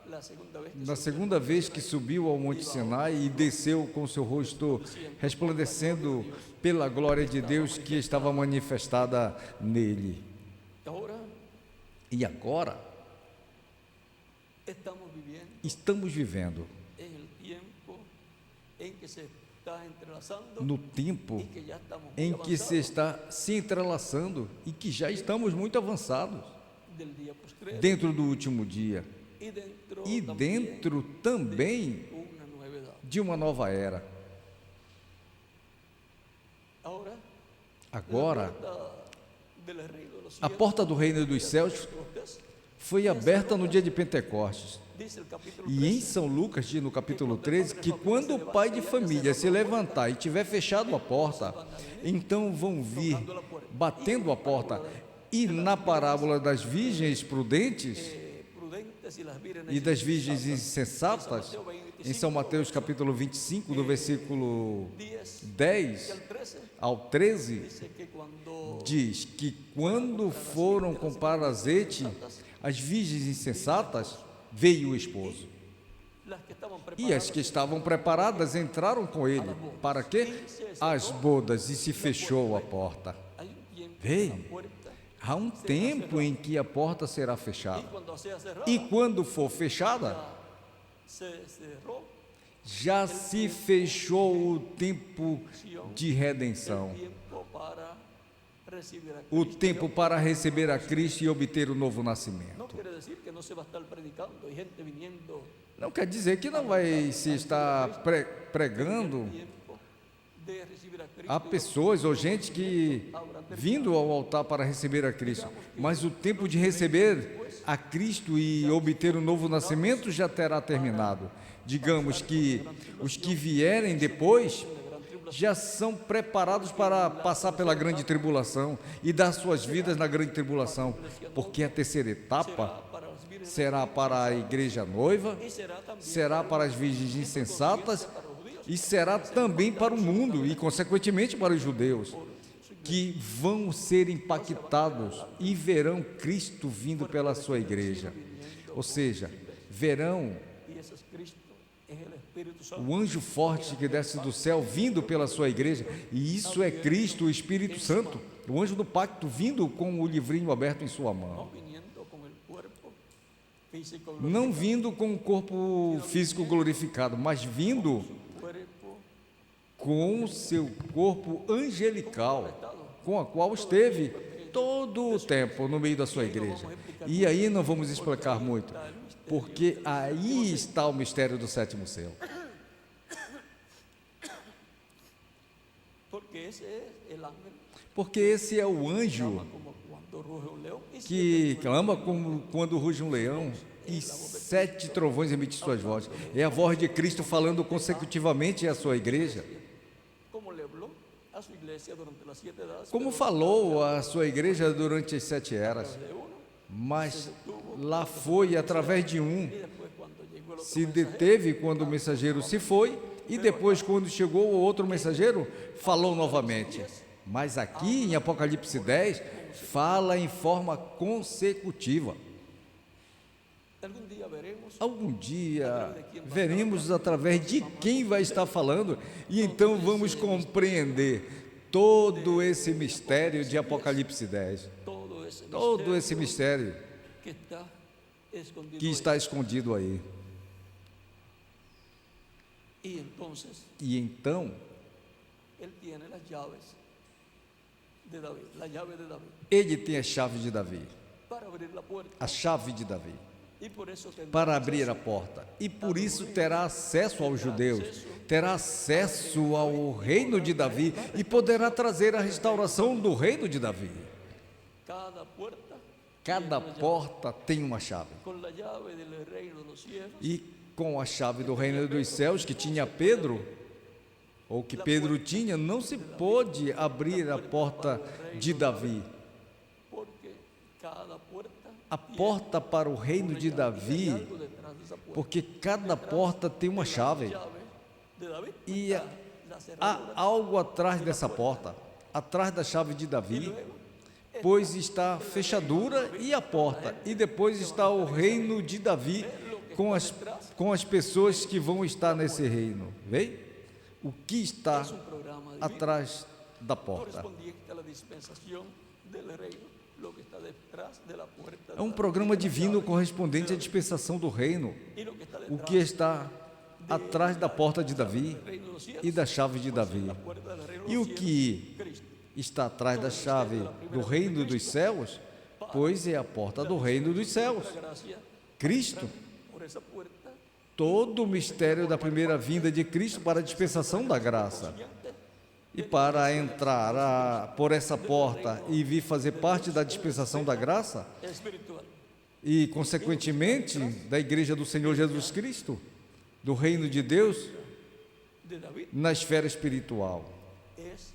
la segunda vez que na subió segunda vez que subiu ao Monte Sinai e desceu com seu rosto resplandecendo pela glória de Deus que estava manifestada nele. ahora E agora estamos vivendo en el tiempo en que se está entrelazando no tempo y que ya estamos muy em que se avanzados está se entrelaçando e que já estamos muito avançados del día postrero dentro do último dia y dentro, e también dentro também una nueva edad. de uma nova era. Ahora, Agora, la puerta del reino de los a cielos, porta do reino dos céus Pentecostés, foi aberta no dia de Pentecostes. dice el capítulo E em 13, São Lucas diz no capítulo 13 que quando o pai de família se levantar e tiver fechado a porta, então vão vir batendo a porta. E na parábola das virgens prudentes prudentes y las vírgenes e das virgens insensatas, em São Mateus capítulo 25, do versículo 10 al 13, ao 13, dice que cuando diz que quando foram comprar azeite, as virgens insensatas, veio o esposo. las que estaban E as que estavam preparadas entraram com ele. Para quê? As bodas, e se fechou a porta. hay un tiempo Hey. que la puerta, Há um tempo em que a porta será fechada. cuando sea cerrada, E quando for fechada, se cerró já se fechou o tempo de redenção. el tiempo para recibir a O Cristo. tempo para receber a Cristo e obter o novo No nascimento. quiere decir que no se va a estar predicando y gente viniendo Não quer dizer que não vai se estar pregando tiempo de recibir a Cristo. há pessoas ou gente que vindo ao altar para receber a Cristo, mas o tempo de receber a Cristo e obter o novo nascimento já terá terminado. Digamos que os que vierem depois já são preparados para passar pela grande tribulação e dar suas vidas na grande tribulação, porque a terceira etapa Para las vírgenes será para a igreja noiva, y será también será para as virgens insensatas e será também para o mundo e, consequentemente, para os judeus, que vão ser impactados e verão Cristo vindo pela sua igreja. Ou seja, verão y ese es Cristo, es el Espíritu Santo. o anjo forte que desce do céu vindo pela sua igreja, e isso é Cristo, o Espírito Santo, o anjo do pacto vindo com o livrinho aberto em sua mão. No viniendo con el cuerpo físico, Não vindo com o corpo físico glorificado, mas vindo cuerpo com o seu corpo angelical, com a qual esteve todo o tempo no meio da sua igreja. E aí não vamos explicar muito, porque aí está o mistério do sétimo céu. porque ese es el ángel Porque esse é o anjo como cuando ruge un león y que clama como quando ruge um leão e 7 trovões emitem suas vozes. É a voz de Cristo falando consecutivamente à sua igreja. como le habló a su iglesia durante las 7 edades, Como falou à sua igreja durante as 7 eras, de uno, mas lá foi através de um, y después cuando llegó el otro se deteve quando o mensageiro se foi, e depois, quando chegou o outro mensageiro, falou novamente. Mas aqui em Apocalipse 10, fala em forma consecutiva. algún día veremos Algum dia veremos através de quem vai estar falando, e então vamos compreender todo esse mistério de Apocalipse 10. todo esse Todo esse mistério que está escondido que está escondido aí. ahí. Y entonces E então, él tiene las llaves de David, la llave de David, ele tem a chave de Davi, para abrir la puerta a chave de Davi. Y por eso tendrá para abrir a porta. E por isso terá acesso aos judeus, terá acesso ao reino de Davi e poderá trazer a restauração do reino de Davi. cada puerta Cada porta tem uma chave. con la llave del reino de los cielos. E com a chave do reino dos céus que tinha Pedro, ou que Pedro tinha, não se pôde abrir a porta de Davi. Porque cada puerta A porta para o reino de Davi, algo detrás de esa puerta. porque cada porta tem uma chave. Llave de David E está la cerradura. há algo atrás dessa porta, atrás da chave de Davi, pois está a fechadura e a porta, e depois está o reino de Davi com as pessoas que vão estar nesse reino. Vê? O que está Es un programa divino atrás da porta? correspondiente a la dispensación del reino, lo que está detrás de la puerta. É um programa divino correspondente à dispensação do reino, Y lo que está o detrás que está atrás da porta de Davi del reino de los cielos, e da chave de Davi. la puerta del reino de E o los cielos, que Cristo. está atrás da chave do reino dos céus, pois é a porta do reino dos céus. La gracia Cristo, por esa puerta todo o mistério da primeira vinda de Cristo para a dispensação da graça. E para entrar por essa porta e vir fazer parte da dispensação da graça, espiritual. e consequentemente da igreja do Senhor Jesus Cristo, do reino de Deus, De David na esfera espiritual. es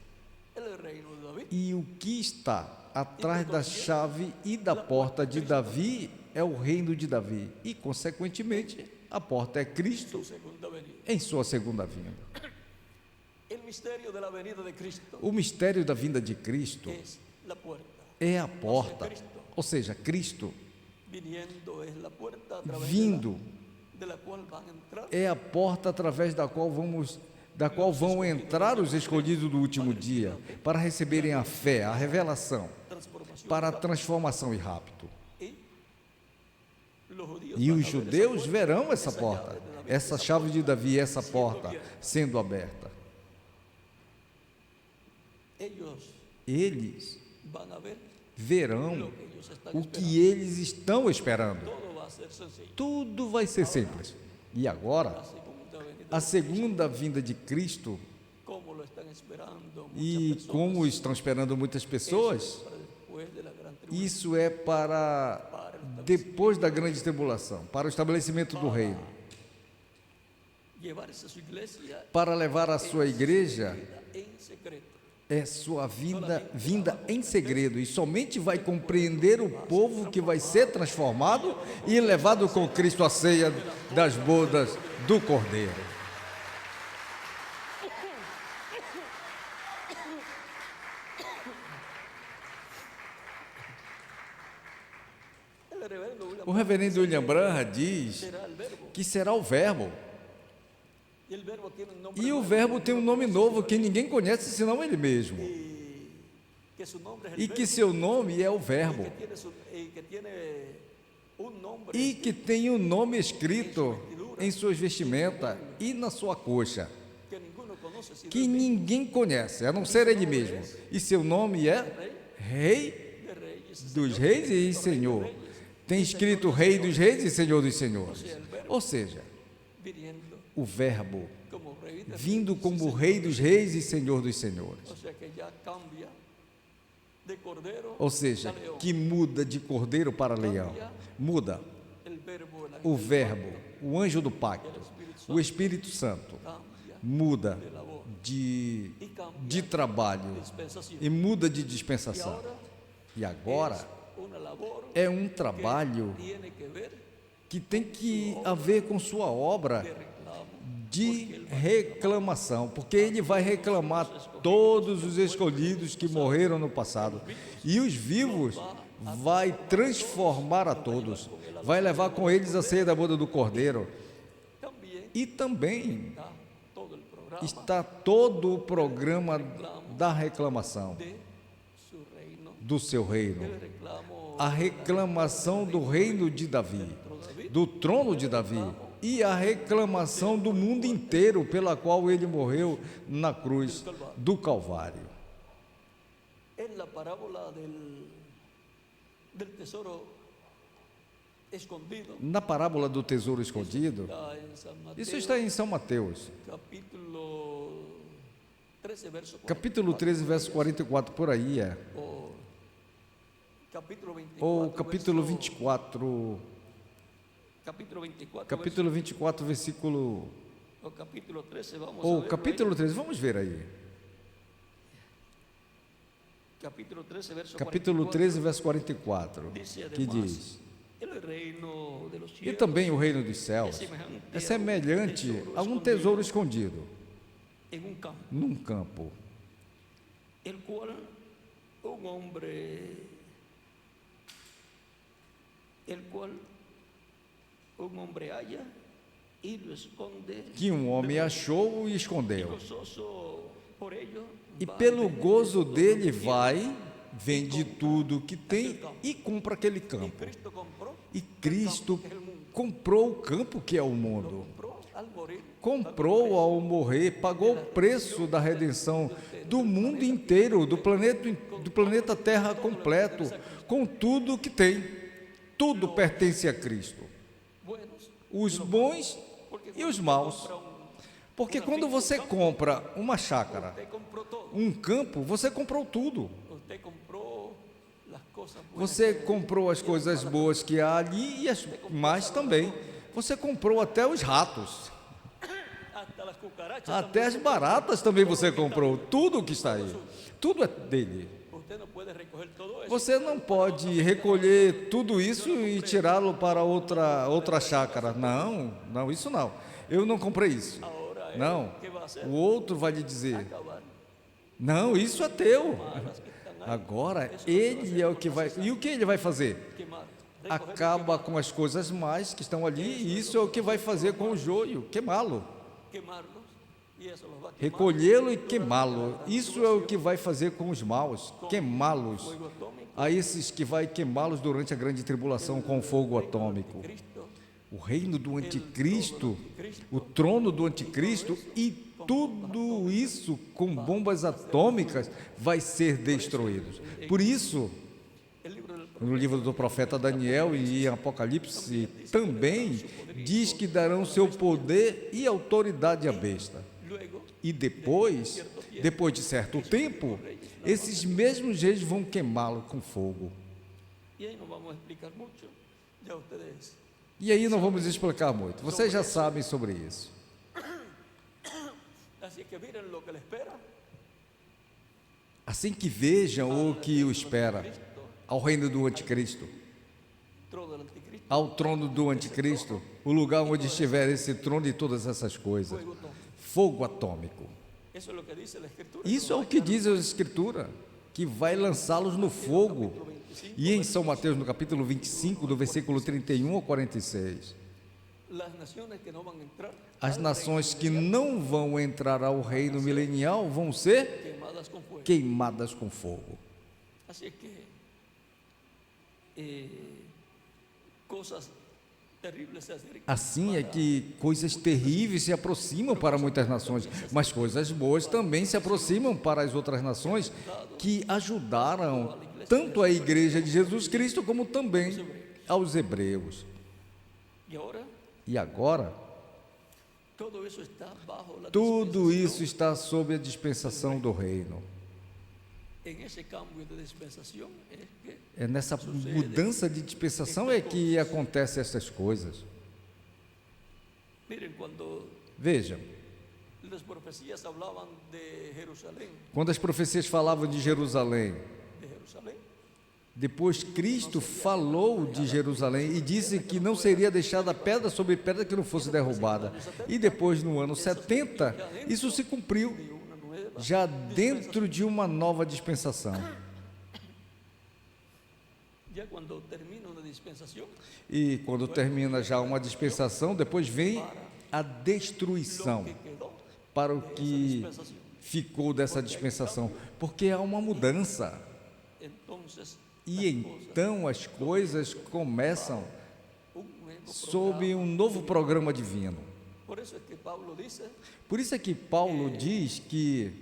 el reino de David. E o que está atrás da chave e da porta de Davi é o reino de Davi. E, consequentemente, a porta é Cristo Su segunda venida. em sua segunda vinda. El misterio de la venida de Cristo O mistério da vinda de Cristo es la puerta. é a porta, ou seja, Cristo Viniendo es la puerta a través vindo de la cual van a entrar é a porta através da qual vão entrar os escolhidos do último dia para receberem a fé, a revelação, transformación. para a transformação e rapto. Y los judíos E van os a ver esa judeus puerta, verão essa esa porta, llave de David, essa chave de Davi, essa porta sendo aberta. ellos Eles van a ver verão lo que ellos están o esperando. que eles estão esperando. Todo va a ser sencillo. Tudo vai ser simples. E agora, La segunda venida, a segunda vinda de Cristo, como lo están esperando muchas e personas, como estão esperando muitas pessoas, para después de la gran tribulación, isso é para depois da grande tribulação, para o estabelecimento do reino, llevarse a su iglesia para levar a sua igreja en secreto. é sua vinda em segredo, e somente vai compreender o povo que vai ser transformado e levado com Cristo à ceia das bodas do Cordeiro. El reverendo William O reverendo William Branham diz será el verbo, que será o Verbo, y el verbo tiene un nombre e o nuevo, Verbo tem um nome novo que ninguém conhece senão ele mesmo, que su nombre es el e verbo, que seu nome é o Verbo, que tiene un nombre e que tem um nome escrito em suas vestimentas e na sua coxa, que ninguno conoce, sino que ninguém conhece, a não ser ele mesmo, e seu nome é Rei de reyes, dos Reis e Senhor. Tem escrito Rei dos Reis e Senhor dos Senhores. Ou seja, viniendo o Verbo como rey de vindo como Rei dos Reis e Senhor dos Senhores. o sea que ya cambia de cordero Ou seja, a león. que muda de cordeiro para leão. Muda El verbo, el o ángel Verbo, o anjo do pacto, o Espírito Santo. cambia Muda de labor de y cambia trabalho dispensación. e muda de dispensação. E agora Una labor é um trabalho tiene que ver que tem que haver com sua obra de reclamo. de reclamação, porque ele vai reclamar todos os escolhidos que morreram no passado, e os vivos vai transformar a todos, vai levar com eles a ceia da boda do Cordeiro. También E também está todo el programa está todo o programa da reclamação de su reino, do seu reino, el reclamo a reclamação do reino de Davi, do trono de Davi, e a reclamação do mundo inteiro pela qual ele morreu na cruz do Calvário. en la parábola del tesoro escondido Na parábola do tesouro escondido, está en San Mateo, isso está em São Mateus, capítulo 13, verso 44, capítulo 13, verso 44, por aí é. o capítulo 24, Ou capítulo verso- 24, capítulo 24, capítulo 24, versículo... o capítulo 13, vamos a Ou ver, capítulo 13, vamos ver aí. capítulo 13, verso Capítulo 44, 13, verso 44, dice que además, diz: el reino de los E cielos também o reino dos céus é semelhante a um tesouro escondido en un campo, num campo, el cual un hombre halla y lo esconde, que um homem achou e y escondeu. gozoso por ello, E va pelo vende gozo todo dele lo que tiene. vai, vende tudo que tem e compra aquele Y campo. Cristo compró E Cristo el mundo, comprou o campo que é o lo mundo. compró al morir, Comprou ao morrer, pagou o preço da redenção do mundo inteiro, do planeta Terra completo, com tudo que tem. Tudo pertence a Cristo. buenos, Os bons porque e os cuando maus. compra Porque quando você compra uma chácara, usted compró todo, um campo, você comprou tudo. usted compró las cosas buenas Você comprou as coisas boas que há ali e as más também. Você comprou até os ratos, hasta las cucarachas, até as baratas também você comprou. Tudo que está aí, tudo é dele. usted no puede recoger todo eso. Você não pode recolher tudo isso e tirá-lo para outra chácara. Não, não, isso não. Eu não comprei isso. Ahora Não. ¿qué va a hacer? O outro vai lhe dizer: Acabar não, isso é teu. las que están ahí, Agora ele é o que vai. E o que ele vai fazer? quemar, Acaba com as coisas más que estão ali, e isso é o que vai fazer com o joio, queimá-lo. quemarlos y eso los va a quemar. Recolhê-lo e queimá-lo. Isso é o que vai fazer com os maus, queimá-los. Fuego atómico, A esses que vai queimá-los durante a grande tribulação com fogo atômico. Cristo, O reino do anticristo, o trono do anticristo e tudo isso com bombas atômicas vai ser destruído. Por isso, el libro del no livro do profeta Daniel e em Apocalipse também diz que darão seu poder e autoridade à besta. luego E depois de certo tempo, esses mesmos reis vão queimá-lo com fogo. y ahí no vamos a explicar mucho, ya ustedes. E aí não vamos explicar muito, vocês já sabem sobre isso. Así que miren lo que le espera Assim que vejam o que o espera ao reino do anticristo, trono del anticristo, ao trono do anticristo, o lugar onde estiver esse trono e todas essas coisas, fuego atómico. fogo atômico. Eso es lo que dice la escritura. Isso é o que diz a Escritura, que vai lançá-los no fogo. E em São Mateus, no capítulo 25, do versículo 31 ao 46, Las naciones que no van a entrar as nações que não vão entrar ao reino milenial vão ser quemadas con fuego. queimadas com fogo. Así es que cosas terribles se acercan. Assim é que coisas terríveis se aproximam para muitas nações, mas coisas boas também se aproximam para as outras nações que ajudaram tanto a igreja de Jesus Cristo como também aos hebreus. Y ahora E agora, todo eso está bajo la tudo dispensación. isso está sob a dispensação do reino. En ese cambio de dispensación es que É nessa mudança de dispensação é que acontecem essas coisas. miren cuando Vejam, las profecías hablaban de Jerusalén, quando as profecias falavam de Jerusalém, depois Cristo falou de Jerusalém e disse que não seria deixada pedra sobre pedra que não fosse derrubada. E depois, no ano 70, isso se cumpriu, de una nueva. já dentro de uma nova dispensação. Ya cuando termina una dispensación, E quando termina já uma dispensação, depois vem a lo destruição que quedó para o de esa que dispensación. ficou dessa dispensação, porque há uma mudança. Entonces, E então as coisas começam un nuevo sob programa. um novo programa divino. Por eso es que Pablo dice Por isso é que Paulo diz que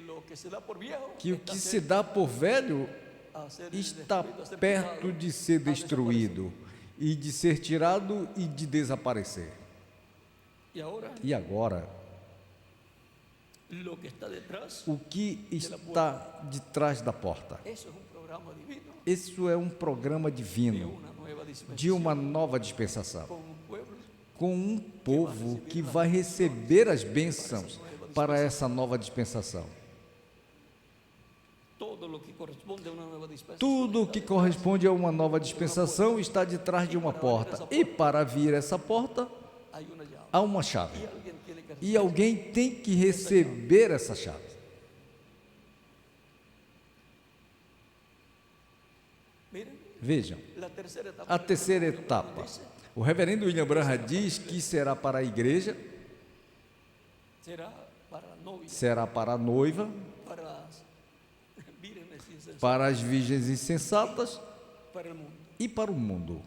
lo que se da por viejo o está que se dá por velho a ser está destruido, a ser perto pisado, de ser a destruído. e de ser tirado e de desaparecer. Y E agora, lo que está detrás, o que está de trás da porta? eso es un programa divino Isso é um programa de divino una nueva dispensación de uma nova dispensação, con un pueblo com um povo que vai receber as bênçãos para essa nova dispensação. todo lo que corresponde a una nueva dispensación. Tudo o que corresponde a uma nova dispensação está de trás de uma porta. E para vir essa porta, Hay una llave. há uma chave. Y alguien tiene que E alguém tem que receber essa chave. Miren, Vejam, la tercera etapa. a terceira etapa. Dice, O reverendo William Branham diz que será para a igreja, será para la novia, será para a noiva, para las vírgenes insensatas, para as virgens insensatas para el mundo. e para o mundo.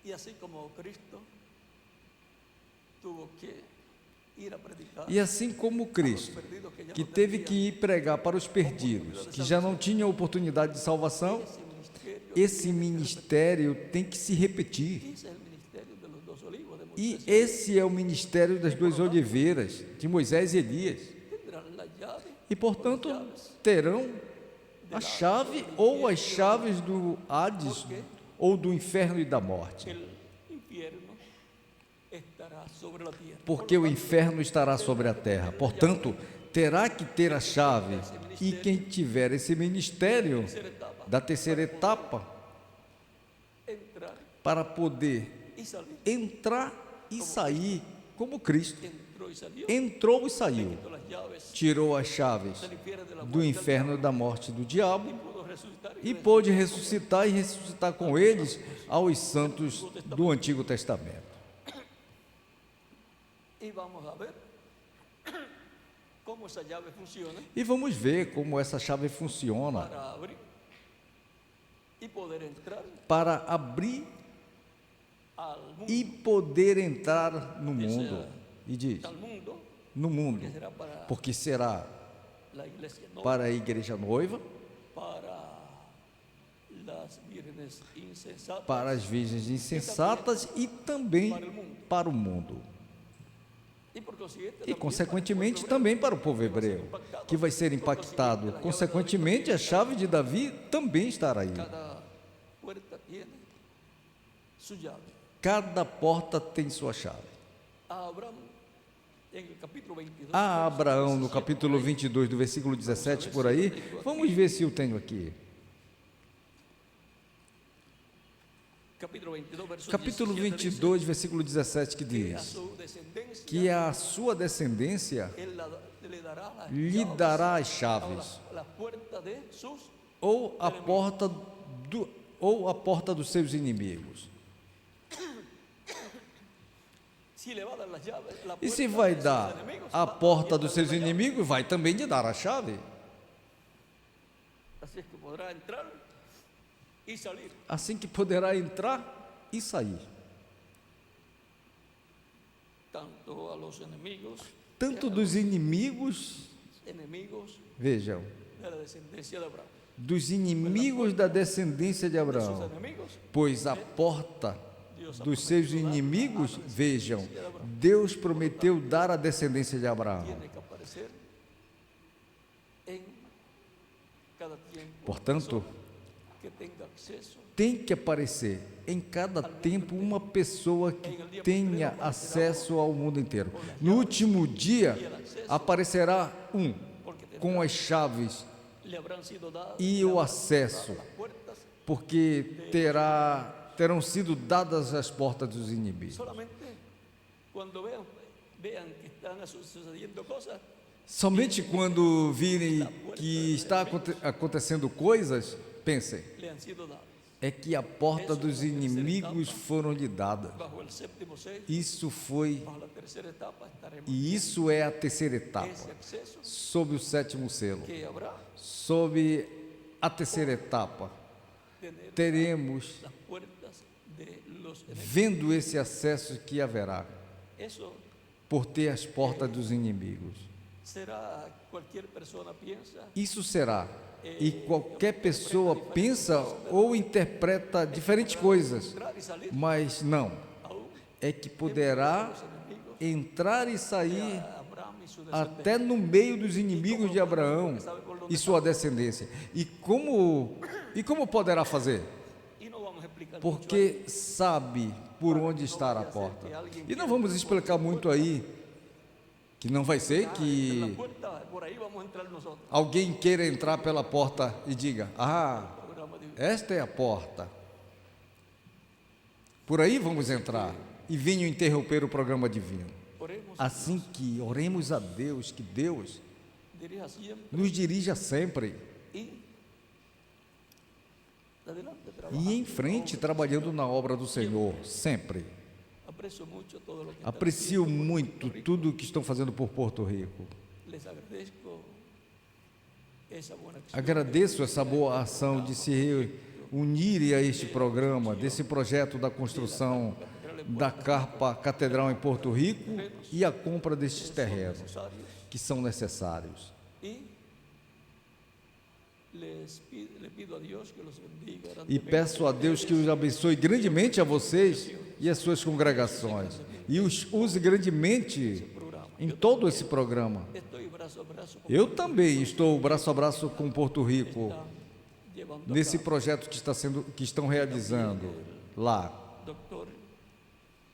Y así como Cristo tuvo que ir a predicar E assim como a los Cristo, perdidos que ya que no teve tenían que ir pregar para os perdidos, que já não tinham oportunidade de salvação, ese ministerio, esse ministério tem que se repetir. ese es el ministerio de los dos olivos de E Moisés. esse é o ministério das duas oliveiras, de Moisés e Elias. Tendrán la llave E, portanto, terão a chave ou as chaves do Hades ou do inferno e da morte. el infierno estará sobre la tierra. Porque o inferno estará sobre a terra. Portanto, terá que ter a chave. E quem tiver esse ministério Tercera etapa, da terceira etapa, entrar para poder y salir. entrar e sair como Cristo. Entró y salió, Entrou e saiu. quitó las llaves Tirou as chaves del infierno de la do muerte, inferno e da morte do diabo pudo resucitar e pôde ressuscitar e ressuscitar com eles aos santos do Antigo Testamento. y vamos a ver cómo esa llave funciona E vamos ver como essa chave funciona para abrir y poder entrar para abrir al mundo, e poder entrar no mundo. E diz, al mundo no mundo, que será para porque será la iglesia, no para a igreja noiva, para las vírgenes insensatas, para as virgens insensatas e também para o mundo. y por consiguiente E, también consequentemente, também para o povo hebreu, que vai ser impactado. Consequentemente, a chave de Davi também estará aí. cada puerta tiene su llave. Cada porta tem sua chave. A Abraham, en el capítulo 22, A Abraão, no capítulo 22, do versículo 17, por aí, vamos ver se eu tenho aqui. capítulo 22, verso Capítulo 17 dice, 22, versículo 17, que que a diz su descendencia que a sua descendência él le dará las lhe llaves, dará as a chaves, la puerta de sus, ou a porta dos seus inimigos. si le va a dar las llaves, la E puerta se vai de sus dar enemigos, a va porta a dos dar seus la llave. inimigos, vai também lhe dar a chave. Así es que podrá entrar y salir. Assim que poderá entrar e sair. Tanto a los enemigos, Tanto dos inimigos, enemigos vejam, de la descendencia de Abraham. dos inimigos da descendência de Sus Abraão. enemigos, Pois a porta dos seus inimigos, vejam, Deus prometeu dar a descendência de Abraão. tiene que aparecer en cada tiempo. Portanto, Que tenga acceso tem que aparecer em cada tempo uma pessoa que tenha acesso ao mundo inteiro. No último dia, aparecerá um com as chaves le habrán sido dadas e o acesso, las puertas. porque terão sido dadas as portas dos inimigos. Solamente cuando vean que están sucediendo cosas, Somente quando virem que está acontecendo coisas, pensem, le han sido dadas. é que a porta dos inimigos foram lhe dadas. Bajo el séptimo sello, Isso foi, bajo la tercera etapa, estaremos e isso é a terceira etapa, ese acceso sob o sétimo selo. que habrá, Sob a terceira etapa, tener teremos, las puertas de los enemigos. vendo esse acesso que haverá, Eso por ter as portas dos inimigos. será cualquier persona piensa Isso será. E qualquer pessoa pensa ou interpreta diferentes coisas, entrar y salir mas não. aún É que poderá los enemigos entrar e sair de Abraham y su descendencia. até no meio dos inimigos de Abraão e sua descendência. E como poderá fazer? Y no vamos a explicar mucho Porque sabe por onde está a porta. E não vamos explicar muito aí, que não vai ser ahí. La que puerta, por ahí vamos a entrar nosotros. alguém queira entrar pela porta e diga: ah, Programa divino. esta é a porta. Por aí vamos entrar e venham interromper o programa divino. Oremos, Assim que oremos a Deus, que Deus dirija siempre nos dirija sempre y adelante trabaja. e em frente trabalhando na obra do Senhor, sempre. Aprecio mucho todo lo que están Aprecio haciendo. muito tudo o que estão fazendo por Porto Rico. Les agradezco esa buena acción. Agradeço essa boa ação de se unirem a este programa, desse projeto da construção da Carpa Catedral em Porto Rico e a compra destes terrenos Necesarios. que são necessários. Y le pido a Dios que los bendiga E grandemente. peço a Deus que os abençoe grandemente a vocês e as suas congregações e os use grandemente Programa. em todo esse programa. Estoy brazo a brazo con Eu também estou braço a braço com Porto Rico está llevando nesse a projeto que estão realizando lá. cabo doctor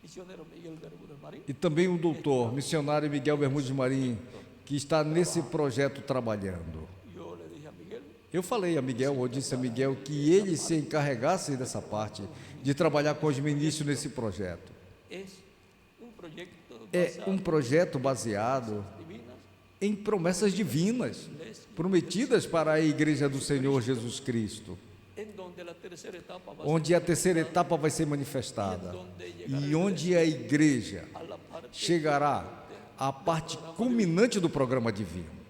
misionero Miguel Bermúdez Marín. E também o doutor missionário Miguel Bermudes Marim, que está nesse projeto trabalhando. Yo le dije a Miguel, Eu falei a Miguel, ou disse a Miguel, que ele se encarregasse dessa parte, de trabalhar com os ministros nesse projeto. es un proyecto É basado um projeto baseado en divinas, em promessas divinas, prometidas para a Igreja do Senhor Jesus Cristo, en donde la tercera etapa va a onde a terceira etapa vai ser manifestada e onde a Igreja ser a la parte chegará à parte culminante do programa divino.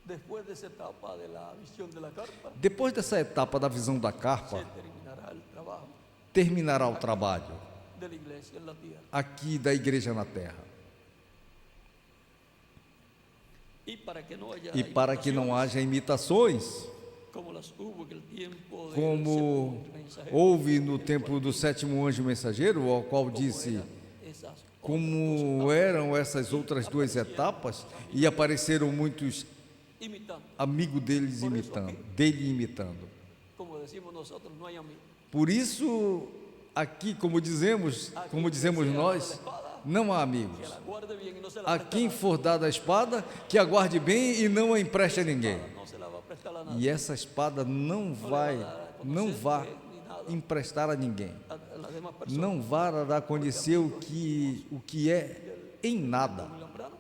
después de esa etapa de la visión de la carpa, Depois dessa etapa da visão da se carpa, terminará el trabajo terminará o trabalho de la iglesia en la tierra. aqui da Igreja na Terra. Y para que no haya E para que não haja imitações, como las hubo en el tiempo del como segundo mensajero, houve no tempo do sétimo anjo mensageiro, ao qual disse esas como eram essas outras duas etapas, e apareceram muitos imitando, amigos dele imitando. como decimos nosotros, no hay amigo. Por isso, aqui, como dizemos nós, não há amigos. Que la guarde bien y no se la A quem for dada a espada, que a guarde bem e não a empreste a ninguém. no se la va a prestar a nadie. E essa espada não vai emprestar a ninguém. A las demás personas, Não vai dar a conhecer o que é em nada ¿lembraron?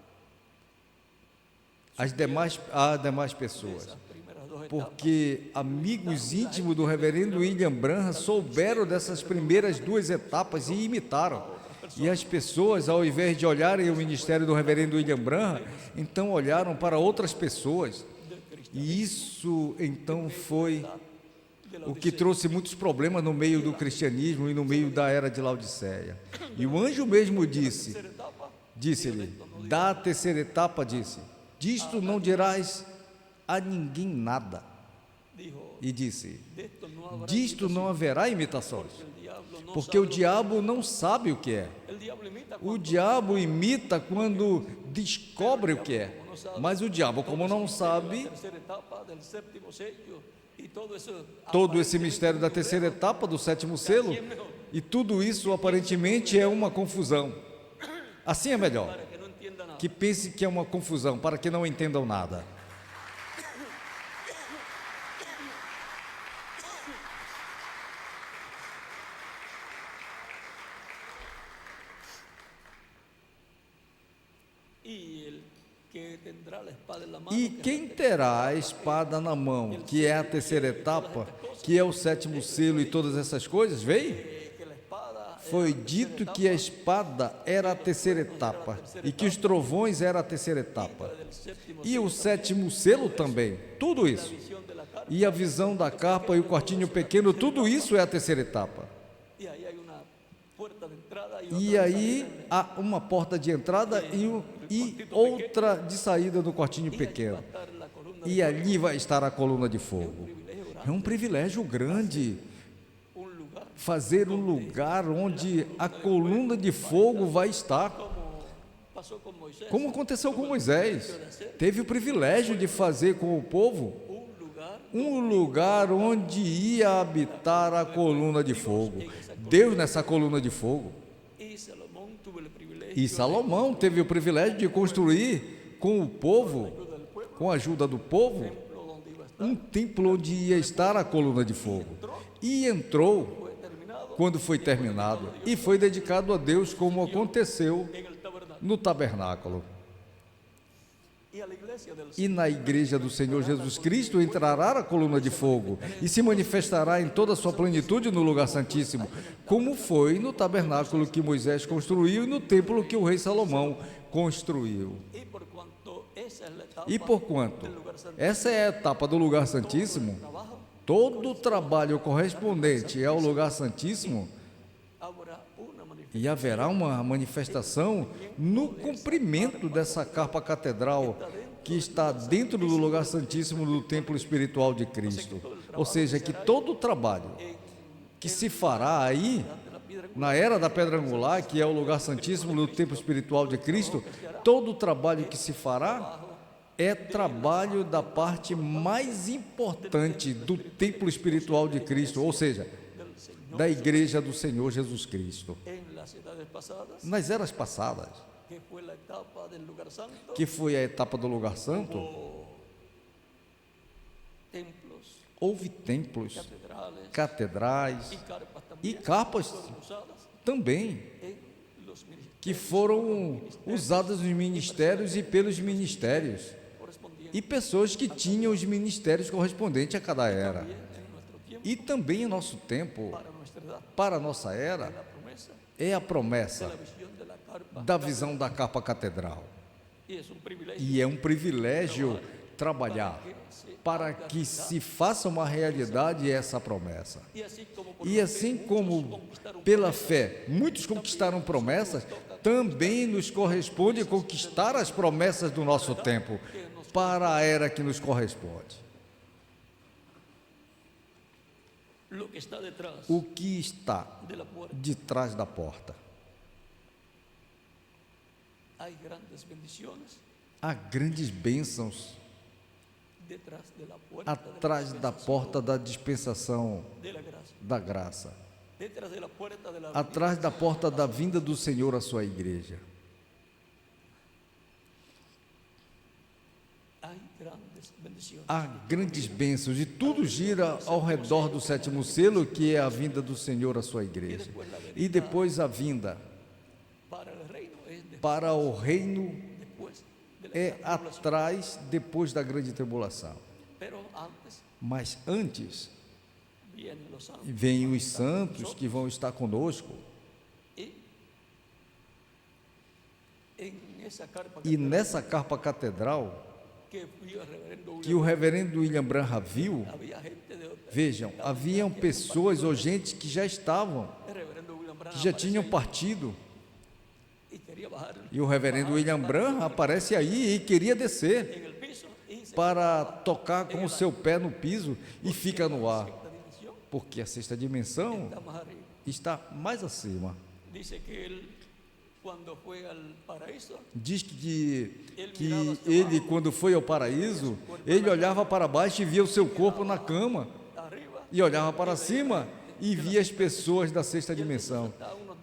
às demais pessoas. Las primeras dos etapas. Porque amigos íntimos do reverendo William Branham souberam dessas primeiras duas etapas e imitaram. E as pessoas, ao invés de olharem o ministério do reverendo William Branham, então olharam para outras pessoas. E isso então foi o que trouxe muitos problemas no meio do cristianismo e no meio da era de Laodiceia. E o anjo mesmo disse-lhe, da terceira etapa, disse, disto não dirás a ninguém nada. Dijo, E disse, de esto no habrá disto não haverá imitações, el diablo no porque o diabo não sabe o que é. el diablo imita O diabo imita quando descobre o que é, mas o diabo, como não sabe, la tercera etapa del séptimo sello y todo eso todo esse mistério da terceira etapa, do sétimo selo, e tudo isso aparentemente é uma confusão. Assim é melhor, para que no entienda nada. que pense que é uma confusão, para que não entendam nada. Y el que tendrá la espada en la mano, E que quem terá a espada na mão, que é a terceira etapa, que é o sétimo selo e todas essas coisas, veio? que la espada Foi dito que a espada era a terceira etapa e que os trovões era a terceira etapa. del séptimo E o sétimo selo também, tudo isso. visión de la carpa, E a visão da carpa e o quartinho pequeno, tudo isso é a terceira etapa. y ahí hay una puerta de entrada entrada y E otra de aí salida. há uma porta de entrada e outra de saída no quartinho Y allí va a pequeno. estar la columna E de ali vai estar a coluna de fogo. privilegio É grande, um privilégio grande un lugar fazer um lugar onde a coluna de fogo vai estar. como pasó con Moisés, Como aconteceu com Moisés. Teve o privilégio de fazer com o povo un lugar um lugar onde ia habitar a coluna de fogo. Deus nessa coluna de fogo. y Salomón tuvo el privilegio E Salomão teve o privilégio de construir com o povo, com a ajuda do povo, donde iba a estar, um templo onde ia estar a coluna de fogo. E entrou fue terminado quando foi terminado e foi dedicado a Deus, como aconteceu en el tabernáculo. no tabernáculo. Y a la iglesia del E na igreja do Senhor Jesus Cristo entrará a coluna de fogo e se manifestará em toda a sua plenitude no lugar santíssimo, como foi no tabernáculo que Moisés construiu e no templo que o rei Salomão construiu. y por cuanto esa es la etapa E porquanto del lugar santo, essa é a etapa do lugar santíssimo, trabajo, todo o trabalho correspondente ao lugar santíssimo, habrá una manifestación e haverá uma manifestação no cumprimento dessa carpa catedral que está dentro do lugar santíssimo do templo espiritual de Cristo. Ou seja, que todo o trabalho que se fará aí, de la piedra na era da pedra angular, que é o lugar santíssimo do templo espiritual de Cristo, todo o trabalho que se fará é trabalho da parte mais importante do templo espiritual de Cristo, ou seja, del Señor da igreja do Senhor Jesus Cristo. en las edades pasadas, Nas eras passadas, que fue la etapa del lugar santo, que foi a etapa do lugar santo, templos, houve templos, catedrales y catedrais carpas e también capas fueron usadas também, en los ministerios que foram usadas nos ministérios e pelos ministérios, correspondientes e pessoas que tinham os ministérios correspondentes a cada era. en nuestro tiempo E também em nosso tempo, para nuestra edad. para a nossa era, La promesa é a de promessa la visión de la carpa da visão da capa catedral. y es un privilegio E é um privilégio trabalhar para que se faça uma realidade essa promessa. y así como por E assim como pela fé muitos conquistaram promessas, também nos corresponde conquistar as promessas do nosso tempo para a era que nos corresponde. lo que está detrás O que está de la puerta, de trás da porta? hay grandes bendiciones Há grandes bênçãos detrás de la puerta atrás da porta da dispensação de la gracia, da graça, detrás de la puerta de la atrás da porta da vinda do Senhor à sua igreja. hay grandes bendiciones. Há grandes bênçãos e tudo gira ao redor do sétimo selo, que é a vinda do Senhor à sua igreja. E depois a vinda Para el reino es para o reino después de la é gran tribulación. atrás, depois da grande tribulação. Pero antes Mas antes vienen los santos vêm os santos que vão estar conosco. y en esa carpa E nessa carpa catedral que fui el reverendo que o reverendo William Branham viu, había gente de vejam, haviam pessoas ou gente que já estavam, el reverendo William Branham que já aparece tinham ahí partido. y quería bajar E o reverendo William Branham aparece aí e queria descer en el piso y se para tocar com o seu pé no piso e fica no ar, esta dimensión porque a sexta dimensão está más arriba. está mais acima. Dice que él cuando fue al paraíso Diz que ele, quando foi ao paraíso, ele olhava para baixo e via o seu corpo na cama, arriba e olhava para cima e via as pessoas da sexta dimensão.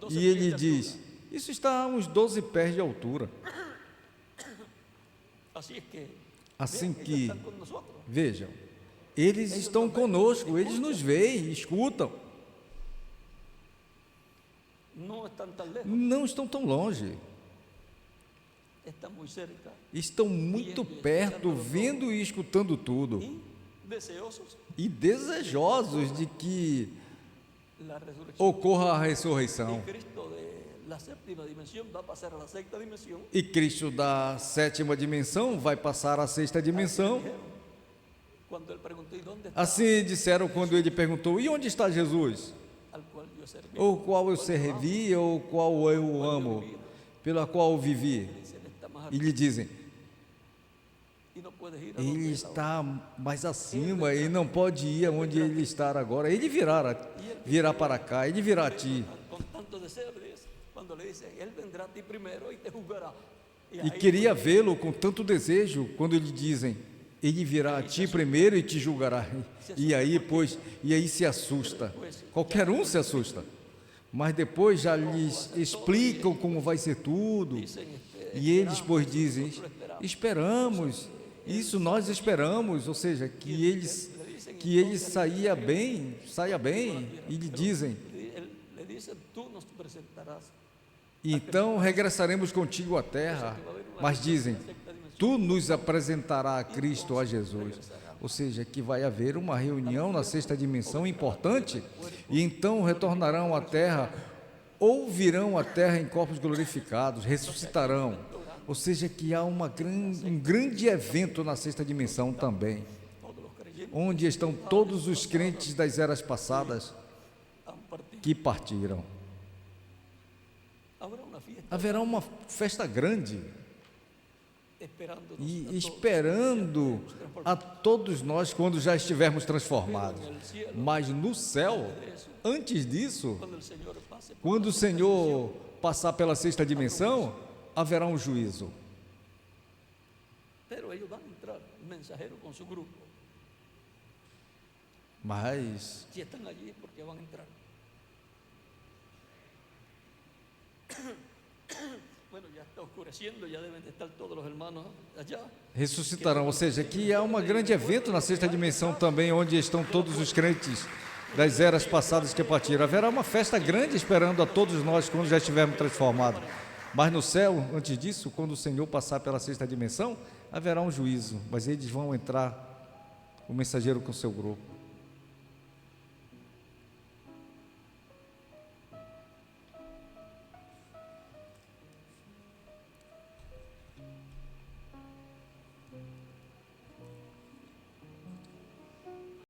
E ele diz: isso está a uns 12 pés de altura. así es que Assim ellos que, están con nosotros, vejam, eles estão conosco, eles nos veem, escutam, no están tan lejos, não estão tão longe, están muy cerca estão muito perto, vendo e escutando tudo, y deseosos e desejosos de que la resurrección. ocorra a ressurreição. Y Cristo de la séptima dimensión va a pasar a la sexta dimensión. E Cristo da sétima dimensão vai passar à sexta dimensão. Cuando él preguntó, ¿y dónde está? Assim disseram quando ele perguntou: e onde está Jesus? Al cual yo yo serví, ou qual eu servi, ou qual eu amo, pela qual eu vivi. dice, él está más E lhe dizem, y no puedes ir a donde ele él ahora. está mais acima e não pode ir aonde ele está agora. Ele virá para cá, ele virá a ti. Con tanto deseo le dice, cuando le dice, él vendrá a ti primero y te juzgará. E ahí queria vê-lo com tanto desejo, quando lhe dizem, ele virá a ti primeiro e te julgará. E aí se assusta. Qualquer um se assusta. Mas depois já lhes explicam como vai ser tudo. dicen, E eles, pois, dizem, esperamos. Isso nós esperamos, ou seja, que ele saia bem. E lhe dizem, le dice, tú nos presentarás. então regressaremos contigo à terra. Mas dizem, tu nos apresentarás a Cristo, a Jesus. Ou seja, que vai haver uma reunião na sexta dimensão importante, e então retornarão à terra, ou virão à terra em corpos glorificados, ressuscitarão. Ou seja, que há um grande evento na sexta dimensão também, Todos los creyentes onde estão todos os crentes das eras passadas han partido. que partiram. Habrá una fiesta Haverá uma festa grande esperando e esperando a todos nós quando já estivermos transformados. Mas no céu, antes disso, cuando el Señor pase. quando o Senhor passar pela sexta dimensão, haverá um juízo. Pero ellos van a entrar, el mensajero con su grupo. Mas Si están allí, es porque van a entrar. Bueno, ya está oscureciendo, ya deben de estar todos los hermanos allá. ressuscitarão, ou seja, que há um grande evento na sexta dimensão também, onde estão todos os crentes das eras passadas que partiram. Haverá uma festa grande esperando a todos nós quando já estivermos transformados. Mas no céu, antes disso, quando o Senhor passar pela sexta dimensão, haverá um juízo, mas eles vão entrar, o mensageiro com seu grupo.